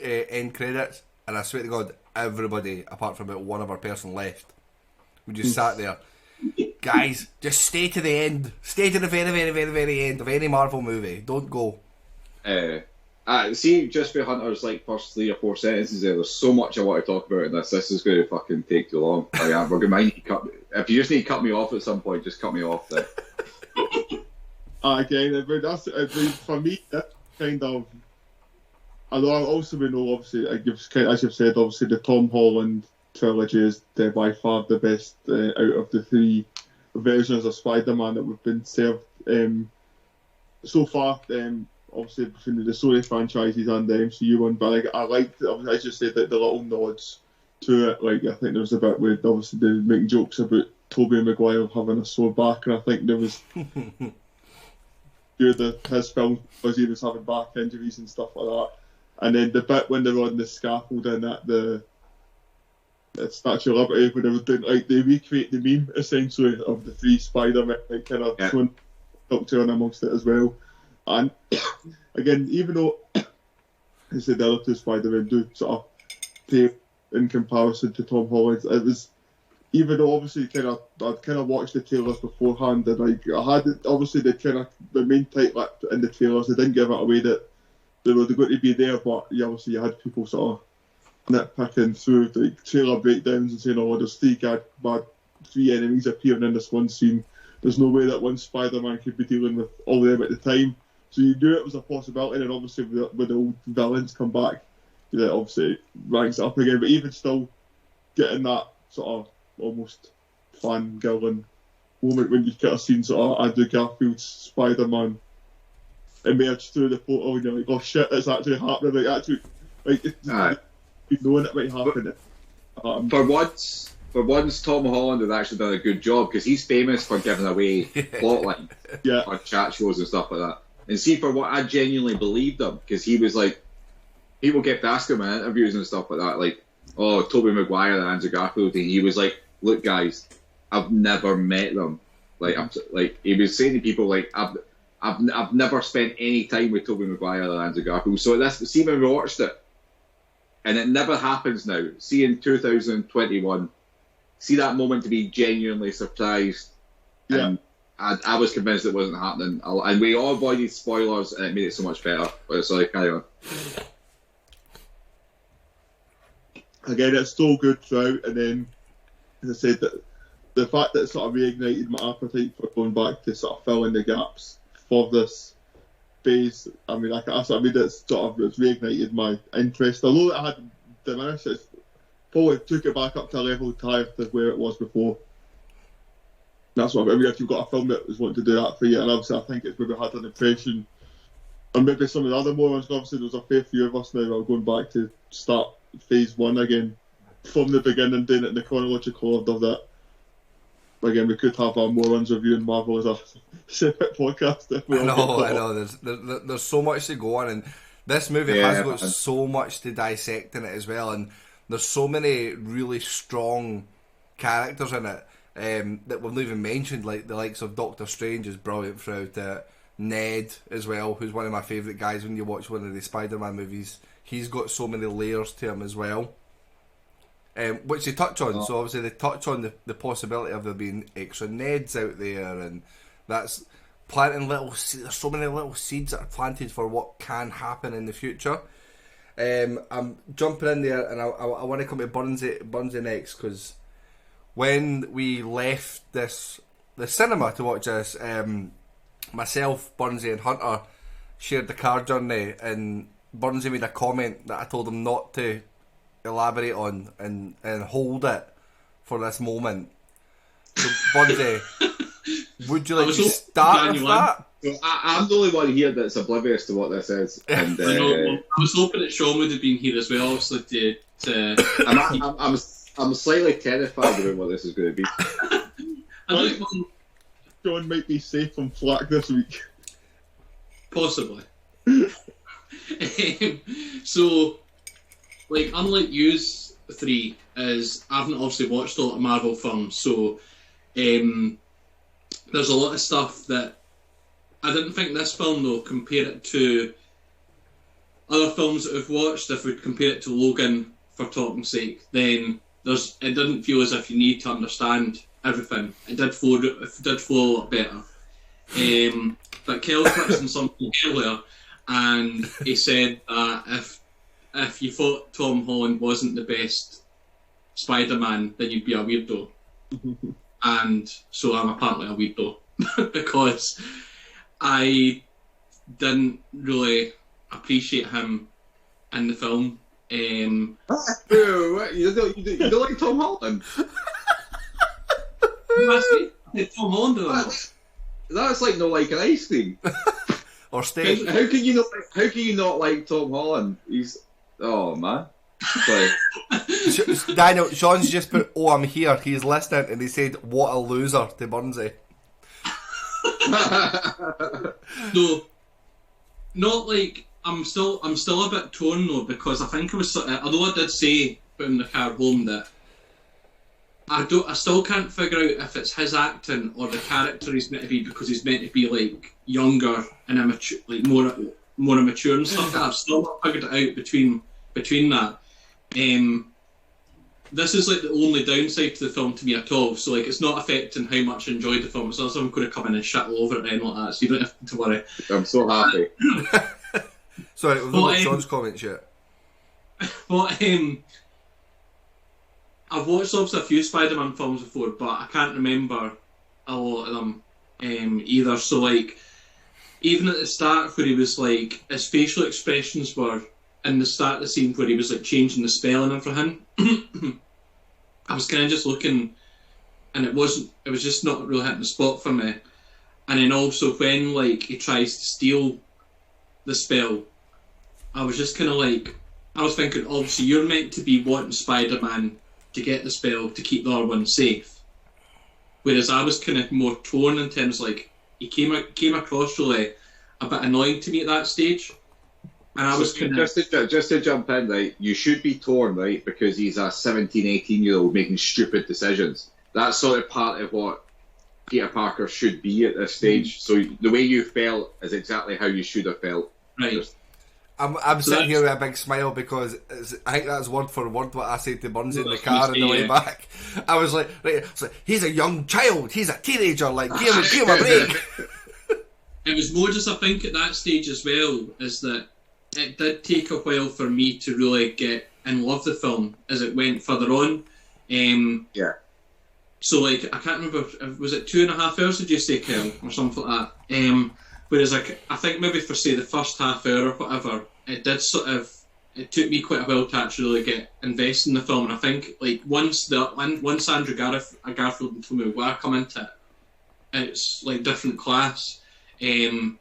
[SPEAKER 1] end credits, and I swear to God, everybody apart from about one other person left. We just sat there. Guys, just stay to the end. Stay to the very, very, very, very end of any Marvel movie. Don't go.
[SPEAKER 2] See, just for Hunter's first 3 or 4 sentences there's so much I want to talk about in this. This is going to fucking take too long. We're going to cut. If you just need to cut me off at some point, just cut me off there.
[SPEAKER 4] Again, for me, that kind of. Although I also know, obviously, as you've said, obviously the Tom Holland trilogy is by far the best out of the 3 versions of Spider-Man that we've been served so far. Obviously between the Sony franchises and the MCU one, but I liked, as you said, the little nods to it. I think there was a bit where obviously they were making jokes about Tobey Maguire having a sore back, and I think there was his film was he was having back injuries and stuff like that. And then the bit when they were on the scaffolding at the Statue of Liberty, when they were doing, they recreate the meme essentially of the 3 Spider-Man, kind of showing Doctor in amongst it as well. And again, even though I said the other 2 Spider-Man do sort of pay in comparison to Tom Holland, it was, even though obviously I'd kind of watched the trailers beforehand, and I had obviously the main title in the trailers, they didn't give it away that they were going to be there, but obviously you had people sort of nitpicking through the trailer breakdowns and saying, oh, there's 3 enemies appearing in this one scene. There's no way that one Spider-Man could be dealing with all of them at the time. So you knew it was a possibility, and obviously when the old villains come back, that obviously ranks it up again. But even still, getting that sort of almost fangirling moment when you kind of seen sort of Andrew Garfield's Spider-Man emerge through the portal, and you're like, oh shit, it's actually happening. Knowing it might happen.
[SPEAKER 2] For once, Tom Holland has actually done a good job, because he's famous for giving away plotline on chat shows and stuff like that. And see, for what I genuinely believed him, because he was people kept asking him in interviews and stuff like that, oh, Tobey Maguire and Andrew Garfield, and he was like, look guys, I've never met them. He was saying to people, I've never spent any time with Tobey Maguire and Andrew Garfield. So see when we watched it, and it never happens now. See in 2021, see that moment to be genuinely surprised.
[SPEAKER 4] Yeah.
[SPEAKER 2] And I was convinced it wasn't happening. And we all avoided spoilers, and it made it so much better. But sorry, carry on.
[SPEAKER 4] Again, it's so good throughout, and then, as I said, the fact that it sort of reignited my appetite for going back to sort of fill in the gaps for this phase. I mean, it's reignited my interest. Although it had diminished, it probably took it back up to a level higher to where it was before. That's what I mean. If you've got a film that was wanting to do that for you, and obviously I think it's maybe had an impression, and maybe some of the other morons. Obviously, there's a fair few of us now that are going back to start phase 1 again. from the beginning, doing it in the chronological order. That again, we could have our Morons reviewing Marvel as a separate podcast. If we
[SPEAKER 1] I know. There's so much to go on, and this movie has got so much to dissect in it as well, and there's so many really strong characters in it that we've not even mentioned, like the likes of Doctor Strange is brilliant throughout it. Ned as well, who's one of my favourite guys when you watch one of the SpiderMan movies. He's got so many layers to him as well, which they touch on. So obviously they touch on the possibility of there being extra Neds out there, and that's planting there's so many little seeds that are planted for what can happen in the future. I'm jumping in there, and I want to come to Burnsy next, because when we left the cinema to watch this, myself, Burnsy and Hunter shared the car journey, and Burnsy made a comment that I told him not to elaborate on and hold it for this moment. So Burnsy, would you like to start with that?
[SPEAKER 2] So I'm the only one here that's oblivious to what this is. And,
[SPEAKER 3] I was hoping that Sean would have been here as well, obviously,
[SPEAKER 2] I'm slightly terrified about what this is going to be.
[SPEAKER 4] Sean might be safe from flack this week.
[SPEAKER 3] Possibly. So, like, unlike yous three, as I haven't obviously watched a lot of Marvel films, so there's a lot of stuff that I didn't think this film, though, compare it to other films that we've watched. If we compare it to Logan, for talking's sake, then it didn't feel as if you need to understand everything. It did flow a lot better. But Kel touched on something earlier, and he said that if you thought Tom Holland wasn't the best Spider-Man, then you'd be a weirdo. And so I'm apparently a weirdo because I didn't really appreciate him in the film.
[SPEAKER 2] You don't like Tom Holland?
[SPEAKER 3] Tom Holland,
[SPEAKER 2] that's like not like an ice cream
[SPEAKER 1] or steak.
[SPEAKER 2] How can you not like Tom Holland? He's man. Sorry.
[SPEAKER 1] Daniel, Sean's just put, "Oh, I'm here." He's listening, and he said, "What a loser" to Burnsy.
[SPEAKER 3] No, not like I'm still a bit torn though, because I think I was, although I did say in the car home that I still can't figure out if it's his acting or the character he's meant to be, because he's meant to be like younger and immature, like more immature and stuff. I've still not figured it out between that. This is like the only downside to the film to me at all. So like, it's not affecting how much I enjoyed the film. It's not as if I'm going to come in and shit all over it then like that. So you don't have to worry.
[SPEAKER 2] I'm so happy.
[SPEAKER 1] Sorry, we've not got Sean's comments yet.
[SPEAKER 3] But I've watched obviously a few Spider-Man films before, but I can't remember a lot of them either. So like, even at the start where he was like, his facial expressions were in the start of the scene where he was like changing the spelling and everything. I was kind of just looking, and it was just not really hitting the spot for me. And then also when like he tries to steal the spell, I was just kind of like, I was thinking, obviously you're meant to be wanting Spider-Man to get the spell to keep the other one safe, whereas I was kind of more torn in terms like he came across really a bit annoying to me at that stage. And I was kind of...
[SPEAKER 2] Just to jump in, right, you should be torn, right, because he's a 17, 18-year-old making stupid decisions. That's sort of part of what Peter Parker should be at this stage. So the way you felt is exactly how you should have felt.
[SPEAKER 3] Right.
[SPEAKER 1] I'm sitting here with a big smile because I think that's word for word what I said to Burnsy in the car on the way back. I was like, he's a young child, he's a teenager, like, give him a break.
[SPEAKER 3] It was more just, I think, at that stage as well, is that it did take a while for me to really get and love the film as it went further on.
[SPEAKER 2] Yeah.
[SPEAKER 3] So, like, I can't remember, was it 2.5 hours, did you say, Kel, or something like that? Whereas, like, I think maybe for, say, the first half hour or whatever, it did sort of, it took me quite a while to actually really get invested in the film. And I think, like, once Andrew Garfield and Tommy Maguire come into it, it's, like, different class. And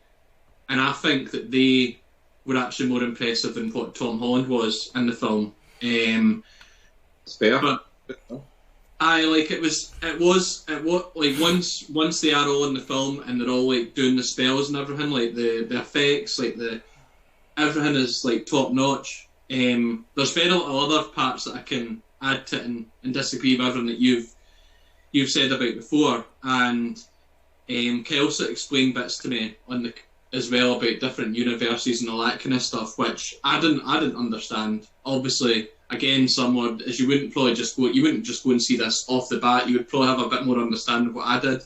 [SPEAKER 3] I think that they were actually more impressive than what Tom Holland was in the film.
[SPEAKER 2] It's fair.
[SPEAKER 3] But it was like once they are all in the film and they're all like doing the spells and everything, like the effects, like everything is like top notch. There's very little other parts that I can add to it and disagree with everything that you've said about before, and Kelsa explained bits to me as well about different universes and all that kind of stuff, which I didn't understand. Obviously, again, someone as you wouldn't just go and see this off the bat. You would probably have a bit more understanding of what I did.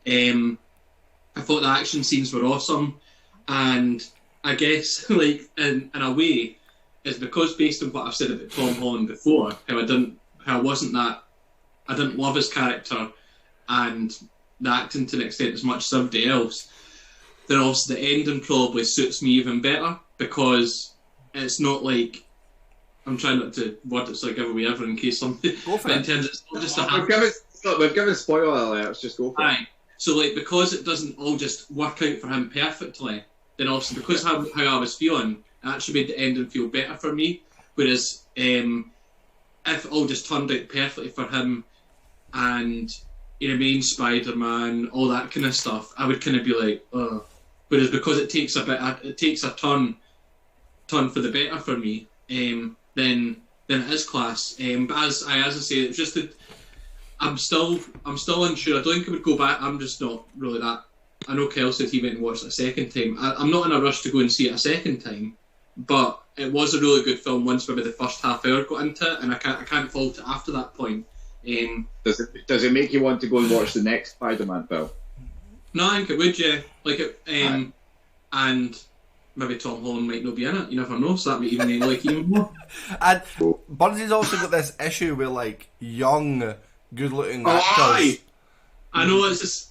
[SPEAKER 3] I thought the action scenes were awesome, and I guess like in a way, it's because based on what I've said about Tom Holland before, I didn't love his character and the acting to an extent as much as everybody else. Then obviously the ending probably suits me even better because it's not like I'm trying not to word it so I give away everything in case something.
[SPEAKER 1] Go for it.
[SPEAKER 3] It's not just
[SPEAKER 2] We've given spoiler alerts. Just go for it.
[SPEAKER 3] So like because it doesn't all just work out for him perfectly, then obviously because how I was feeling, it actually made the ending feel better for me. Whereas if it all just turned out perfectly for him and he remains Spider-Man, all that kind of stuff, I would kind of be like, ugh. Whereas because it takes a turn for the better for me, then it is class. But as I say, it's just that I'm still unsure. I don't think I would go back. I'm just not really that. I know Kel said he went and watched it a second time. I'm not in a rush to go and see it a second time, but it was a really good film once maybe the first half hour got into it, and I can't fault it after that point.
[SPEAKER 2] Does it make you want to go and watch the next Spider-Man film?
[SPEAKER 3] No, I think it would, yeah. Like it, and maybe Tom Holland might not be in it. You never know, so that might even make like even more.
[SPEAKER 1] And Burnsy's also got this issue with like young, good-looking actors.
[SPEAKER 2] Aye.
[SPEAKER 3] I know it's just.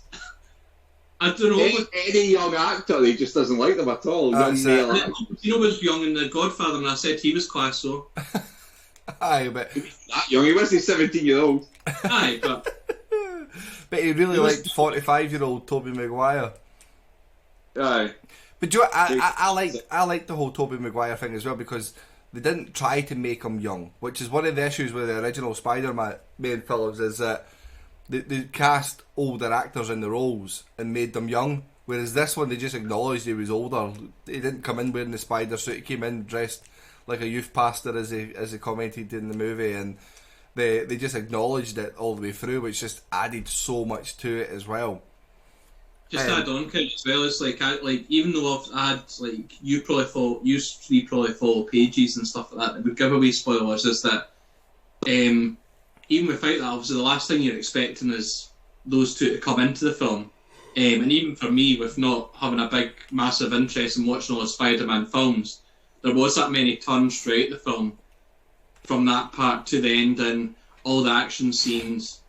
[SPEAKER 3] I don't know.
[SPEAKER 2] Any young actor, he just doesn't like them at all.
[SPEAKER 1] That's
[SPEAKER 2] young male
[SPEAKER 1] it.
[SPEAKER 2] actors.
[SPEAKER 3] You know, was young in the Godfather, and I said he was class, though.
[SPEAKER 1] Aye, but
[SPEAKER 2] That young, he was a 17-year-old.
[SPEAKER 3] Aye, but
[SPEAKER 1] but he really liked 45-year-old Tobey Maguire.
[SPEAKER 2] Aye.
[SPEAKER 1] But do you know, I like the whole Tobey Maguire thing as well because they didn't try to make him young, which is one of the issues with the original Spider-Man main films is that they cast older actors in the roles and made them young, whereas this one they just acknowledged he was older. He didn't come in wearing the spider suit, he came in dressed like a youth pastor as he commented in the movie, and they just acknowledged it all the way through, which just added so much to it as well.
[SPEAKER 3] just to add on to it as well, it's like even though I've had like you three probably follow pages and stuff like that would give away spoilers, is that even without that, obviously the last thing you're expecting is those two to come into the film. And even for me, with not having a big, massive interest in watching all the Spider-Man films, there was that many turns throughout the film, from that part to the ending, all the action scenes.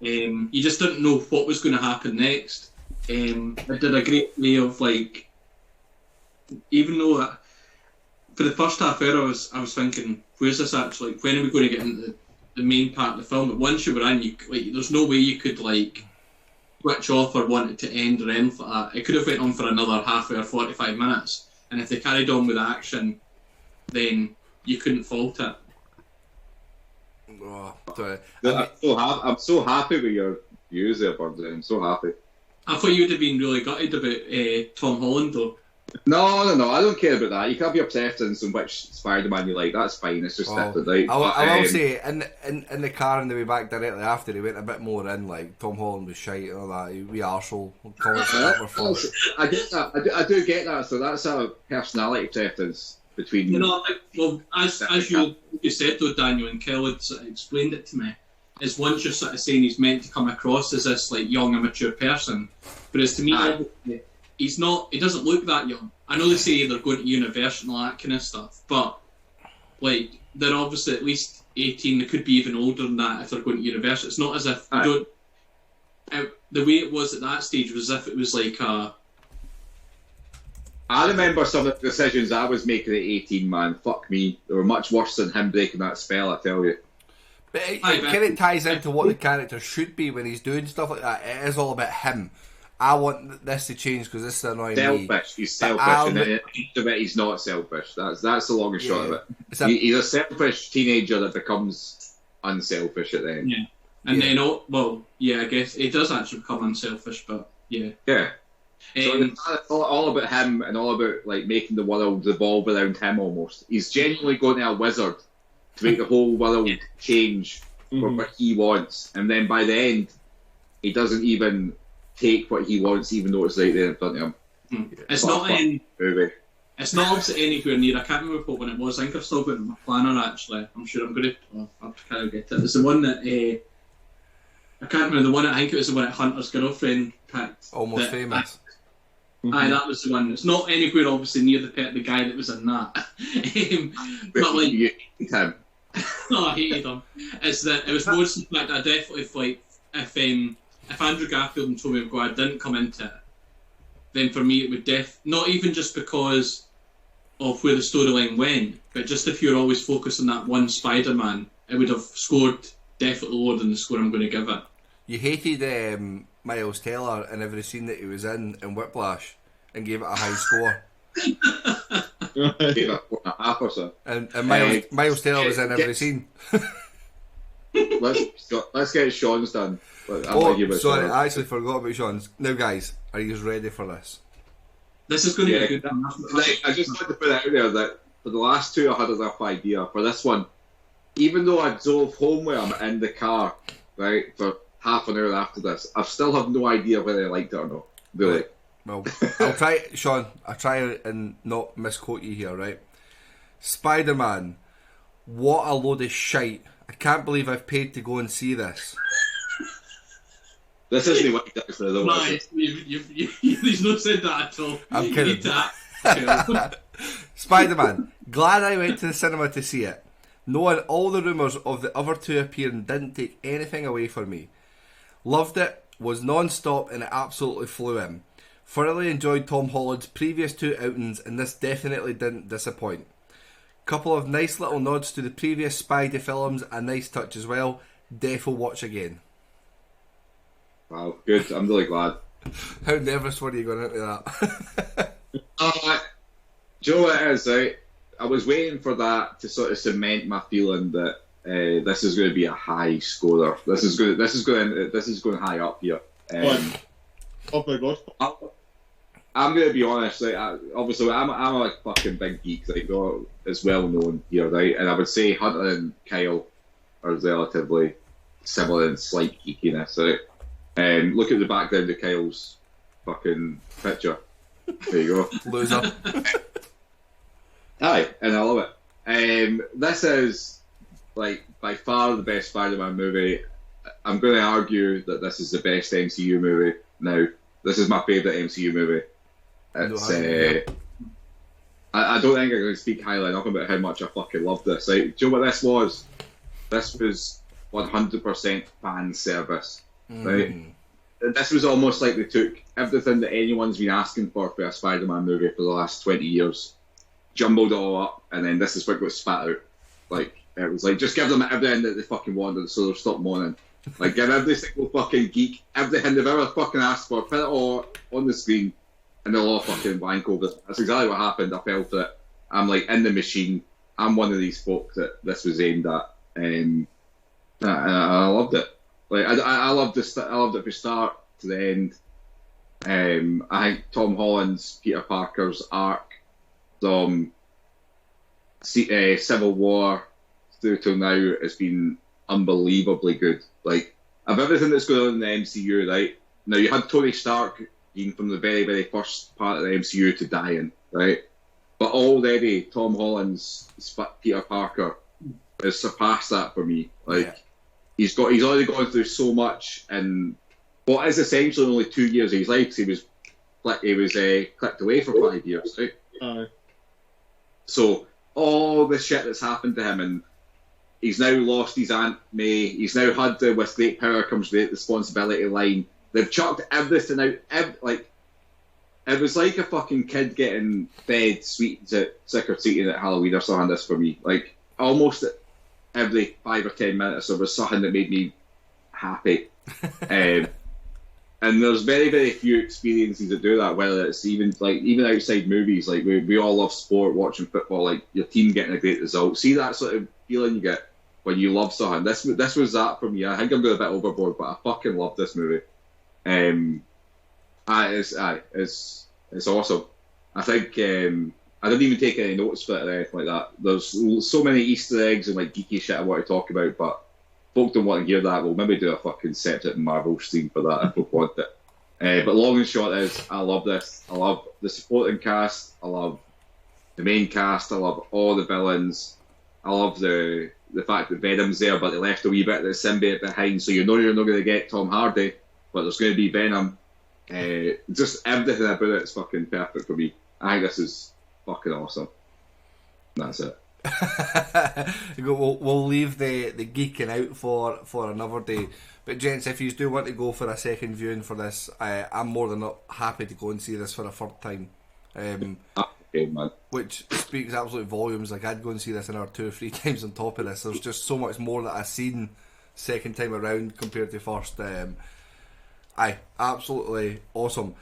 [SPEAKER 3] You just didn't know what was going to happen next. It did a great way of like, even though for the first half hour I was thinking, where's this actually? When are we going to get into the main part of the film? But once you were in, there's no way you could like switch off or want it to end or anything like that. It could have went on for another half hour, 45 minutes, and if they carried on with the action, then you couldn't fault it.
[SPEAKER 1] Oh, sorry.
[SPEAKER 2] I'm so happy with your views there, Burnsy. I'm so happy.
[SPEAKER 3] I thought you would have been really gutted about Tom Holland, though.
[SPEAKER 2] No, I don't care about that. You can have your preference on which Spider-Man you like. That's fine. It's just different, right?
[SPEAKER 1] I will say, in the car on the way back directly after, he went a bit more in, like, Tom Holland was shite and all that. We arsehole.
[SPEAKER 2] I get that. I do get that. So that's a personality preference between...
[SPEAKER 3] You know, well, as you said, though, Daniel, and Kel had sort of explained it to me, is once you're sort of saying he's meant to come across as this, like, young, immature person, whereas to me... He's not. He doesn't look that young. I know they say they're going to university and all that kind of stuff, but like they're obviously at least 18. They could be even older than that if they're going to university. It's not as if you don't. The way it was at that stage was as if it was like a.
[SPEAKER 2] I remember some of the decisions I was making at 18. Man, fuck me. They were much worse than him breaking that spell. I tell you.
[SPEAKER 1] But it kind of ties into what the character should be when he's doing stuff like that. It is all about him. I want this to change because this is annoying me.
[SPEAKER 2] Selfish. He's selfish, and he's not selfish. That's the long and short of it. He's a selfish teenager that becomes unselfish at the end.
[SPEAKER 3] Yeah. And then, I guess he does actually become unselfish, but yeah.
[SPEAKER 2] Yeah. So it's all about him and all about like making the world revolve around him almost. He's genuinely going to a wizard to make the whole world change for what he wants. And then by the end, he doesn't even take what he wants, even though it's right there in front of him.
[SPEAKER 3] It's not obviously anywhere near. I can't remember what one it was. I think I've still got it in my planner actually. I'm sure I'm going to. I'll kind of get it. It's the one that I can't remember the one. I think it was the one that Hunter's girlfriend picked.
[SPEAKER 1] Almost Famous.
[SPEAKER 3] Aye, that was the one. It's not anywhere obviously near the guy that was in that. But like,
[SPEAKER 2] you hate him.
[SPEAKER 3] No, I hated him. It's that it was more the fact that I definitely like if Andrew Garfield and Tobey Maguire didn't come into it, then for me it would not even just because of where the storyline went, but just if you're always focused on that one Spider-Man, it would have scored definitely lower than the score I'm going to give it.
[SPEAKER 1] You hated Miles Teller in every scene that he was in Whiplash and gave it a high score.
[SPEAKER 2] Gave it 4.5 or so.
[SPEAKER 1] And Miles Teller was in every scene.
[SPEAKER 2] Let's get Sean's done.
[SPEAKER 1] Sorry, I actually forgot about Sean's. Now, guys, are you ready for this?
[SPEAKER 3] This is going to be a good one.
[SPEAKER 2] I just wanted to put it out there that for the last two, I had a rough idea. For this one, even though I drove home with him in the car, right, for half an hour after this, I still have no idea whether I liked it or not. Really.
[SPEAKER 1] Right. Well, I'll try, Sean. I'll try and not misquote you here, right? Spider-Man, what a load of shite. I can't believe I've paid to go and see this.
[SPEAKER 2] This isn't what he does for the
[SPEAKER 3] other. He's not said that at all.
[SPEAKER 1] I'm kidding. Spider-Man, glad I went to the cinema to see it. Knowing all the rumours of the other two appearing didn't take anything away from me. Loved it, was non-stop and it absolutely flew in. Thoroughly enjoyed Tom Holland's previous two outings and this definitely didn't disappoint. Couple of nice little nods to the previous Spidey films, a nice touch as well. Defo watch again.
[SPEAKER 2] Wow, good. I'm really glad.
[SPEAKER 1] How nervous were you going into that?
[SPEAKER 2] Do you know what it is, right? I was waiting for that to sort of cement my feeling that this is going to be a high scorer. This is going high up here.
[SPEAKER 4] Oh my gosh!
[SPEAKER 2] I'm going to be honest. Like, obviously, I'm a fucking big geek. Like, it's well known here, right? And I would say Hunter and Kyle are relatively similar in slight geekiness, right? Look at the background of Kyle's fucking picture. There you go.
[SPEAKER 1] Loser.
[SPEAKER 2] Aye, and I love it. This is, like, by far the best Spider-Man movie. I'm going to argue that this is the best MCU movie now. This is my favourite MCU movie. It's, I don't think I'm going to speak highly enough about how much I fucking love this. Like, do you know what this was? This was 100% fan service. Right? This was almost like they took everything that anyone's been asking for a Spider-Man movie for the last 20 years, jumbled it all up, and then this is what got spat out. Like, it was like, just give them everything that they fucking wanted so they'll stop moaning. Like, give every single fucking geek everything they've ever fucking asked for, put it all on the screen, and they'll all fucking wank over it. That's exactly what happened. I felt it. I'm like in the machine. I'm one of these folk that this was aimed at. And I loved it. Like, I loved this. I loved it from start to the end. I think Tom Holland's Peter Parker's arc from Civil War through till now has been unbelievably good. Like, of everything that's going on in the MCU, right? Now, you had Tony Stark being from the very, very first part of the MCU to dying, right? But already, Tom Holland's Peter Parker has surpassed that for me. Like, yeah. He's already gone through so much in what is essentially only 2 years of his life. He was clipped away for 5 years, right? So all the shit that's happened to him, and he's now lost his Aunt May. He's now had the "with great power comes great responsibility" line. They've chucked everything out. Like, it was like a fucking kid getting fed sweet trick or treating at Halloween or something. This for me, like, almost every 5 or 10 minutes there was something that made me happy. And there's very, very few experiences that do that, whether it's even outside movies. Like, we all love sport, watching football, like your team getting a great result. See that sort of feeling you get when you love something. This was that for me. I think I'm going a bit overboard, but I fucking love this movie. It's awesome. I think I didn't even take any notes for it or anything like that. There's so many Easter eggs and like geeky shit I want to talk about, but folk don't want to hear that. We'll maybe do a fucking separate Marvel stream for that if we want it. But long and short is, I love this. I love the supporting cast. I love the main cast. I love all the villains. I love the fact that Venom's there, but they left a wee bit of the symbiote behind, so you know you're not going to get Tom Hardy, but there's going to be Venom. Just everything about it is fucking perfect for me. I think this is fucking awesome. That's it.
[SPEAKER 1] We'll leave the geeking out for another day. But gents, if you do want to go for a second viewing for this, I'm more than not happy to go and see this for a third time.
[SPEAKER 2] Okay, man.
[SPEAKER 1] Which speaks absolute volumes. Like, I'd go and see this another 2 or 3 times on top of this. There's just so much more that I've seen second time around compared to first. Absolutely awesome.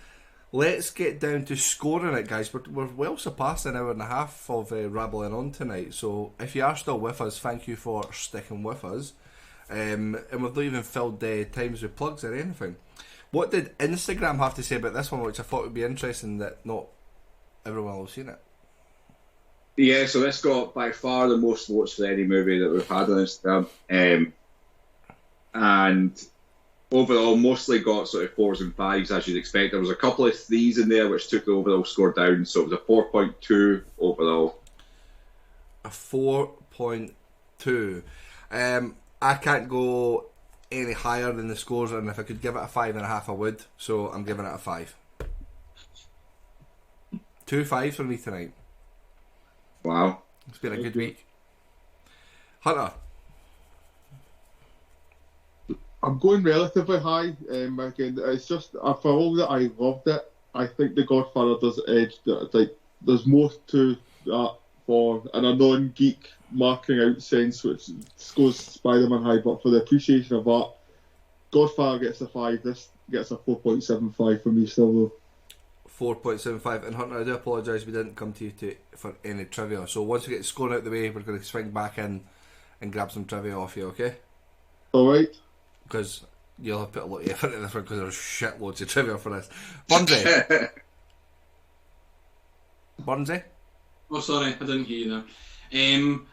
[SPEAKER 1] Let's get down to scoring it, guys. We're well surpassed an hour and a half of rabbling on tonight. So if you are still with us, thank you for sticking with us. And we've not even filled times with plugs or anything. What did Instagram have to say about this one, which I thought would be interesting that not everyone will have seen it?
[SPEAKER 2] Yeah, so this got by far the most votes for any movie that we've had on Instagram. And overall, mostly got sort of 4s and 5s, as you'd expect. There was a couple of 3s in there, which took the overall score down, so it was a 4.2 overall.
[SPEAKER 1] A 4.2. I can't go any higher than the scores, and if I could give it a 5.5, I would. So I'm giving it a 5. 2 5s for me tonight.
[SPEAKER 2] Wow.
[SPEAKER 1] It's been a good week. Hunter.
[SPEAKER 4] I'm going relatively high. Again, it's just for all that I loved it. I think The Godfather does edge. Like, there's more to that for in a non-geek marking out sense, which goes SpiderMan high. But for the appreciation of that, Godfather gets a 5. This gets a 4.75 for me still though.
[SPEAKER 1] 4.75. And Hunter, I do apologise we didn't come to you for any trivia. So once we get scoring out the way, we're going to swing back in and grab some trivia off you, okay?
[SPEAKER 4] Alright.
[SPEAKER 1] Because you'll have put a lot of effort into this one because there's shitloads of trivia for this. Burnsy. Burnsy?
[SPEAKER 3] Oh, sorry, I didn't hear you there.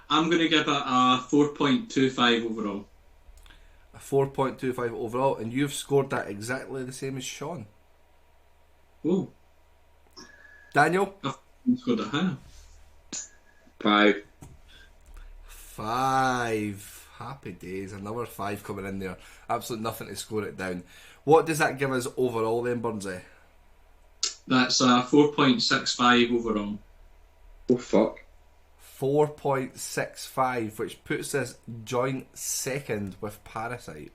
[SPEAKER 3] I'm going to give it a 4.25 overall.
[SPEAKER 1] A 4.25 overall, and you've scored that exactly the same as Sean.
[SPEAKER 3] Oh.
[SPEAKER 1] Daniel?
[SPEAKER 3] I've scored a higher.
[SPEAKER 2] 5.
[SPEAKER 1] 5. Happy days. Another 5 coming in there. Absolutely nothing to score it down. What does that give us overall then, Burnsy?
[SPEAKER 3] That's a 4.65 overall.
[SPEAKER 2] Oh, fuck.
[SPEAKER 1] 4.65, which puts us joint second with Parasite.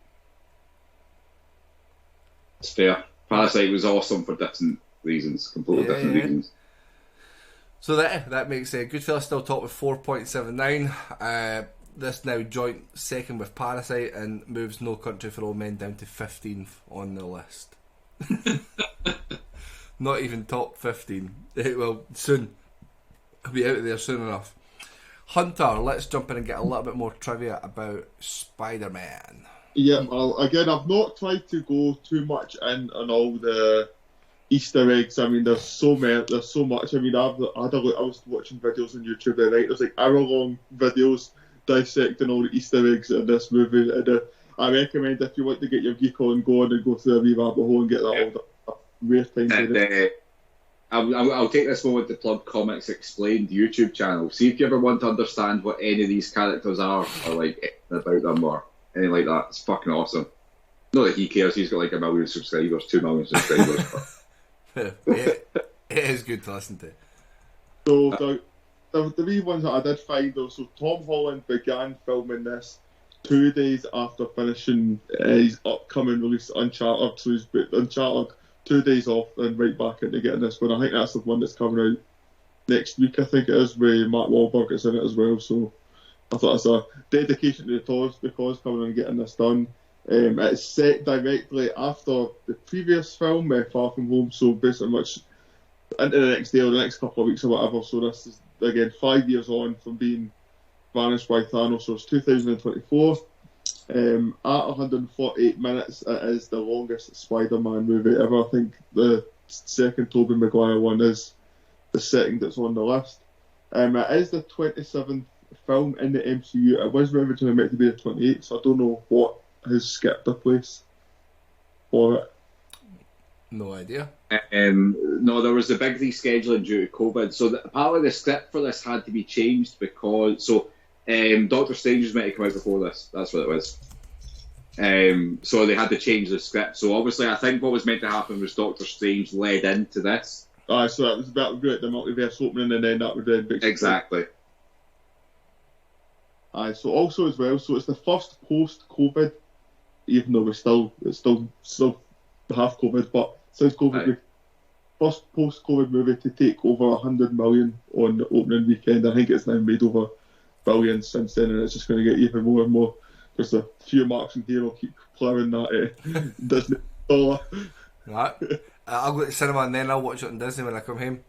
[SPEAKER 2] It's fair. Parasite was awesome for different reasons, completely different reasons.
[SPEAKER 1] So that makes Goodfellas still top with 4.79. This now joint second with Parasite and moves No Country for Old Men down to 15th on the list. Not even top 15. Well, soon. It'll be out of there soon enough. Hunter, let's jump in and get a little bit more trivia about Spider-Man.
[SPEAKER 4] Yeah, well, again, I've not tried to go too much in on all the Easter eggs. I mean, there's so much. I mean, I was watching videos on YouTube the other night. There's like hour-long videos dissecting all the Easter eggs in this movie. And I recommend if you want to get your geek on, go on and go through a wee rabbit hole and get that all the rare things.
[SPEAKER 2] I'll take this moment to plug Comics Explained YouTube channel. See if you ever want to understand what any of these characters are, or like about them, or anything like that. It's fucking awesome. Not that he cares. He's got like 1 million subscribers, 2 million subscribers.
[SPEAKER 1] It is good to listen to.
[SPEAKER 4] So the wee ones that I did find though, so Tom Holland began filming this 2 days after finishing his upcoming release Uncharted. So he's put Uncharted 2 days off and right back into getting this one. I think that's the one that's coming out next week, I think it is, where Mark Wahlberg is in it as well. So I thought it's a dedication to the cause coming and getting this done. It's set directly after the previous film, Far From Home, so basically much into the next day or the next couple of weeks or whatever. So this is, again, 5 years on from being vanished by Thanos. So it's 2024. At 148 minutes, it is the longest Spider-Man movie ever. I think the second Tobey Maguire one is the second that's on the list. It is the 27th film in the MCU. It was originally meant to be the 28th, so I don't know what has skipped a place for it.
[SPEAKER 1] No idea.
[SPEAKER 2] No, there was a big rescheduling due to COVID. So apparently the script for this had to be changed because... Doctor Strange was meant to come out before this. That's what it was. So they had to change the script. So obviously I think what was meant to happen was Doctor Strange led into this.
[SPEAKER 4] So that would be like the multiverse opening, and then that would then be...
[SPEAKER 2] Exactly.
[SPEAKER 4] So also as well, so it's the first post-COVID, even though it's still half COVID, but since COVID, first post-COVID movie to take over 100 million on the opening weekend. I think it's now made over billions since then, and it's just going to get even more and more. There's a few marks in here. I'll keep ploughing that Disney dollar.
[SPEAKER 1] Right. I'll go to the cinema and then I'll watch it on Disney when I come home.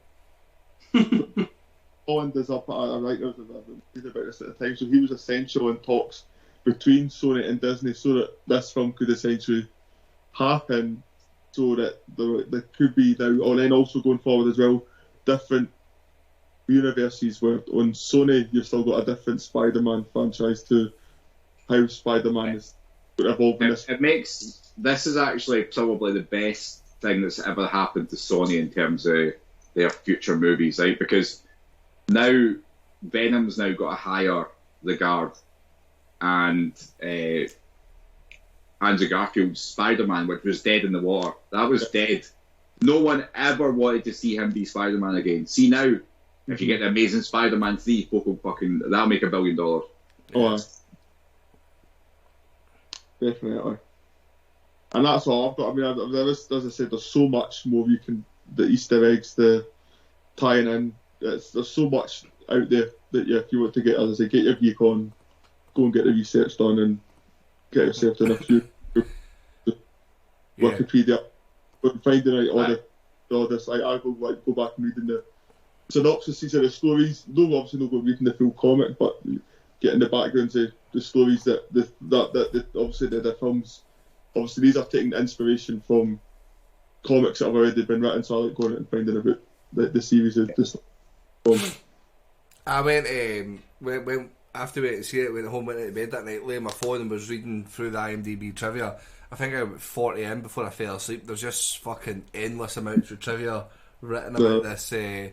[SPEAKER 4] Holland is up. I read about this at the time. So he was essential in talks between Sony and Disney, so that this film could essentially happen, so that there could be now, or then also going forward as well, different universes where on Sony you've still got a different Spider-Man franchise to how Spider-Man is evolving.
[SPEAKER 2] This is actually probably the best thing that's ever happened to Sony in terms of their future movies, right? Because now Venom's now got to hire the guard, and Andrew Garfield's Spider-Man, which was dead in the water, that was dead. No one ever wanted to see him be Spider-Man again. See now, if you get the Amazing Spider-Man 3, that'll make $1 billion.
[SPEAKER 4] Oh, definitely. And that's all I've got. I mean, as I said, there's so much more you can, the Easter eggs, the tying in. There's so much out there that if you want to get, as I say, get your geek on, go and get the research done, and get yourself in a few Wikipedia, but finding out all this. I go back and reading the synopsis of the stories. No, obviously not going reading the full comic, but getting the backgrounds of the stories that obviously the films. Obviously, these are taking inspiration from comics that have already been written, so I like going out and finding about the series of this film.
[SPEAKER 1] I went after we see it, went home, went to bed that night, lay on my phone and was reading through the IMDb trivia. I think I got 40 in before I fell asleep. There's just fucking endless amounts of trivia written about this, and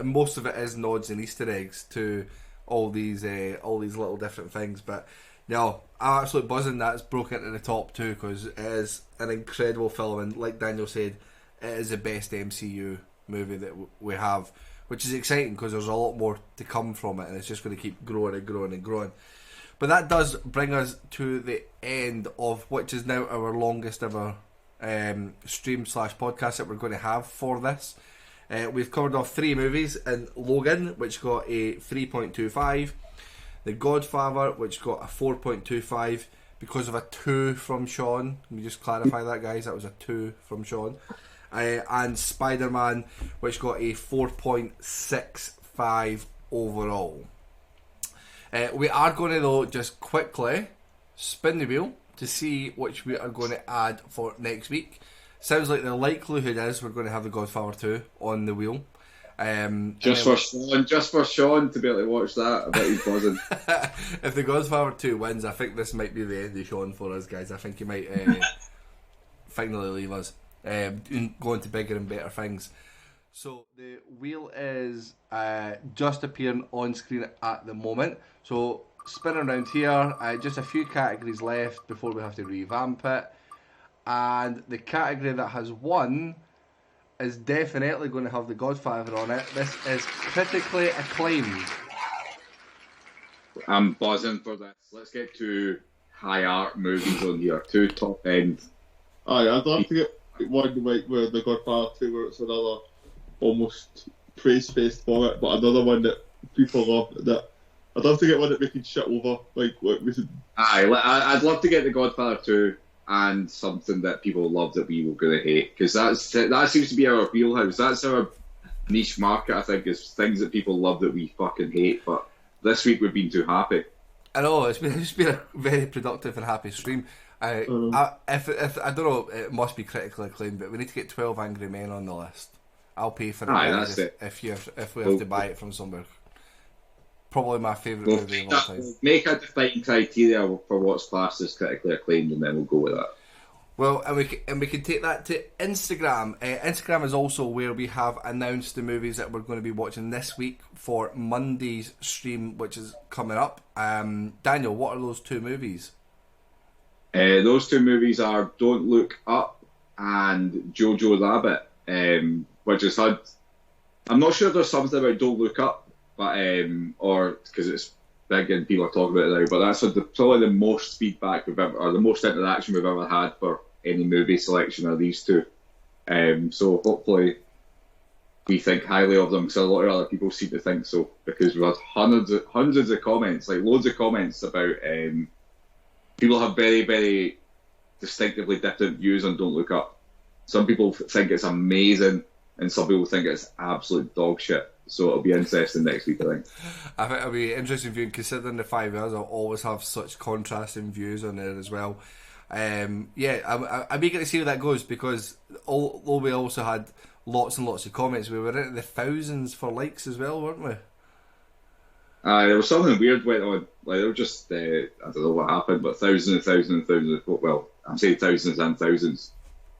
[SPEAKER 1] most of it is nods and Easter eggs to all these little different things. But no, I'm absolutely buzzing that it's broke into the top 2, because it is an incredible film, and like Daniel said, it is the best MCU movie that we have, which is exciting because there's a lot more to come from it, and it's just going to keep growing and growing and growing. But that does bring us to the end of which is now our longest ever stream/podcast that we're going to have for this. We've covered off 3 movies in Logan, which got a 3.25, The Godfather, which got a 4.25 because of a 2 from Sean. Let me just clarify that, guys. That was a 2 from Sean. And SpiderMan, which got a 4.65 overall. We are going to, though, just quickly spin the wheel to see which we are going to add for next week. Sounds like the likelihood is we're going to have The Godfather 2 on the wheel.
[SPEAKER 2] Just for Sean to be able to watch that. I bet he's buzzing.
[SPEAKER 1] If The Godfather 2 wins, I think this might be the end of Sean for us, guys. I think he might finally leave us, going to bigger and better things. So the wheel is just appearing on screen at the moment. So spin around here. Just a few categories left before we have to revamp it. And the category that has won is definitely going to have The Godfather on it. This is critically acclaimed.
[SPEAKER 2] I'm buzzing for this. Let's get 2 high art movies on here. 2 top end.
[SPEAKER 4] I'd love to get one like where The Godfather 2, where it's another almost praise fest for it, but another one that people love. That I'd love to get one that we can shit over. I'd
[SPEAKER 2] love to get The Godfather 2 and something that people love that we were going to hate, because that seems to be our wheelhouse. That's our niche market, I think, is things that people love that we fucking hate. But this week we've been too happy.
[SPEAKER 1] I know it's been a very productive and happy stream. If I don't know, it must be critically acclaimed, but we need to get 12 Angry Men on the list. I'll pay for it.
[SPEAKER 2] That's it.
[SPEAKER 1] If we have to buy it from somewhere. Probably my favourite movie of all time.
[SPEAKER 2] Make a defining criteria for what's classed as critically acclaimed, and then we'll go with that.
[SPEAKER 1] Well, and we can take that to Instagram. Instagram is also where we have announced the movies that we're going to be watching this week for Monday's stream, which is coming up. Daniel, what are those two movies?
[SPEAKER 2] Those two movies are Don't Look Up and Jojo Rabbit, which has had... I'm not sure if there's something about Don't Look Up, but or because it's big and people are talking about it now, but that's probably the most feedback we've ever, or the most interaction we've ever had for any movie selection are these two. So hopefully we think highly of them, because a lot of other people seem to think so, because we've had hundreds of comments, like loads of comments about people have very, very distinctively different views on Don't Look Up. Some people think it's amazing, and some people think it's absolute dog shit. So it'll be interesting next week, I think.
[SPEAKER 1] I think it'll be interesting viewing, considering the 5 years, I'll always have such contrasting views on there as well. I'm eager to see how that goes, because although we also had lots and lots of comments, we were into the thousands for likes as well, weren't we?
[SPEAKER 2] There was something weird went on. Like, there were just, I don't know what happened, but thousands and thousands and thousands. Well, I'm saying thousands and thousands.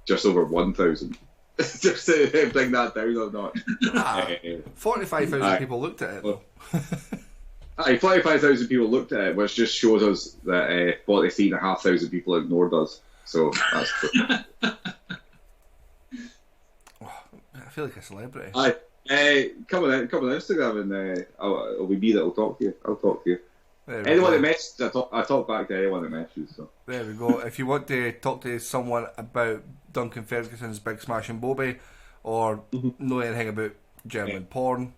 [SPEAKER 2] Just over 1,000. Just to bring that down or not.
[SPEAKER 1] 45,000 people looked at it, though.
[SPEAKER 2] 45,000 people looked at it, which just shows us that 43,500 people ignored us. So that's true.
[SPEAKER 1] I feel like a celebrity.
[SPEAKER 2] Come on Instagram, and it'll be me that'll talk to you. I'll talk to you. Anyone that messages, I talk back to anyone that messages. So. There
[SPEAKER 1] we go. If you want to talk to someone about Duncan Ferguson's Big Smashing Bobby, or know anything about German porn,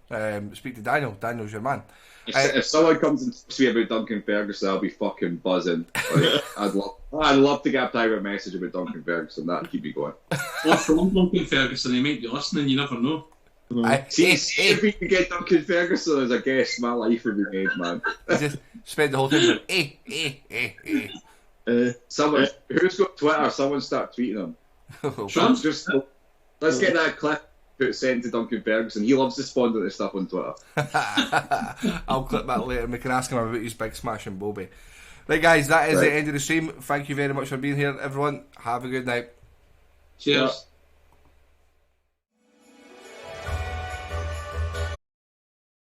[SPEAKER 1] speak to Daniel. Daniel's your man.
[SPEAKER 2] If someone comes and talks to me about Duncan Ferguson, I'll be fucking buzzing. Like, I'd love to get a private message about Duncan Ferguson. That'd keep me going.
[SPEAKER 3] Or from Duncan Ferguson, he might be listening. You never know.
[SPEAKER 2] See if we can get Duncan Ferguson as a guest, my life would be made, man.
[SPEAKER 1] Just spend the whole time going,
[SPEAKER 2] someone who's got Twitter? Someone start tweeting him. Just let's get that clip sent to Duncan Ferguson. He loves responding to stuff on Twitter.
[SPEAKER 1] I'll clip that later and we can ask him about his Big Smashing Bobby. Right, guys, that is the end of the stream. Thank you very much for being here, everyone. Have a good night.
[SPEAKER 3] Cheers.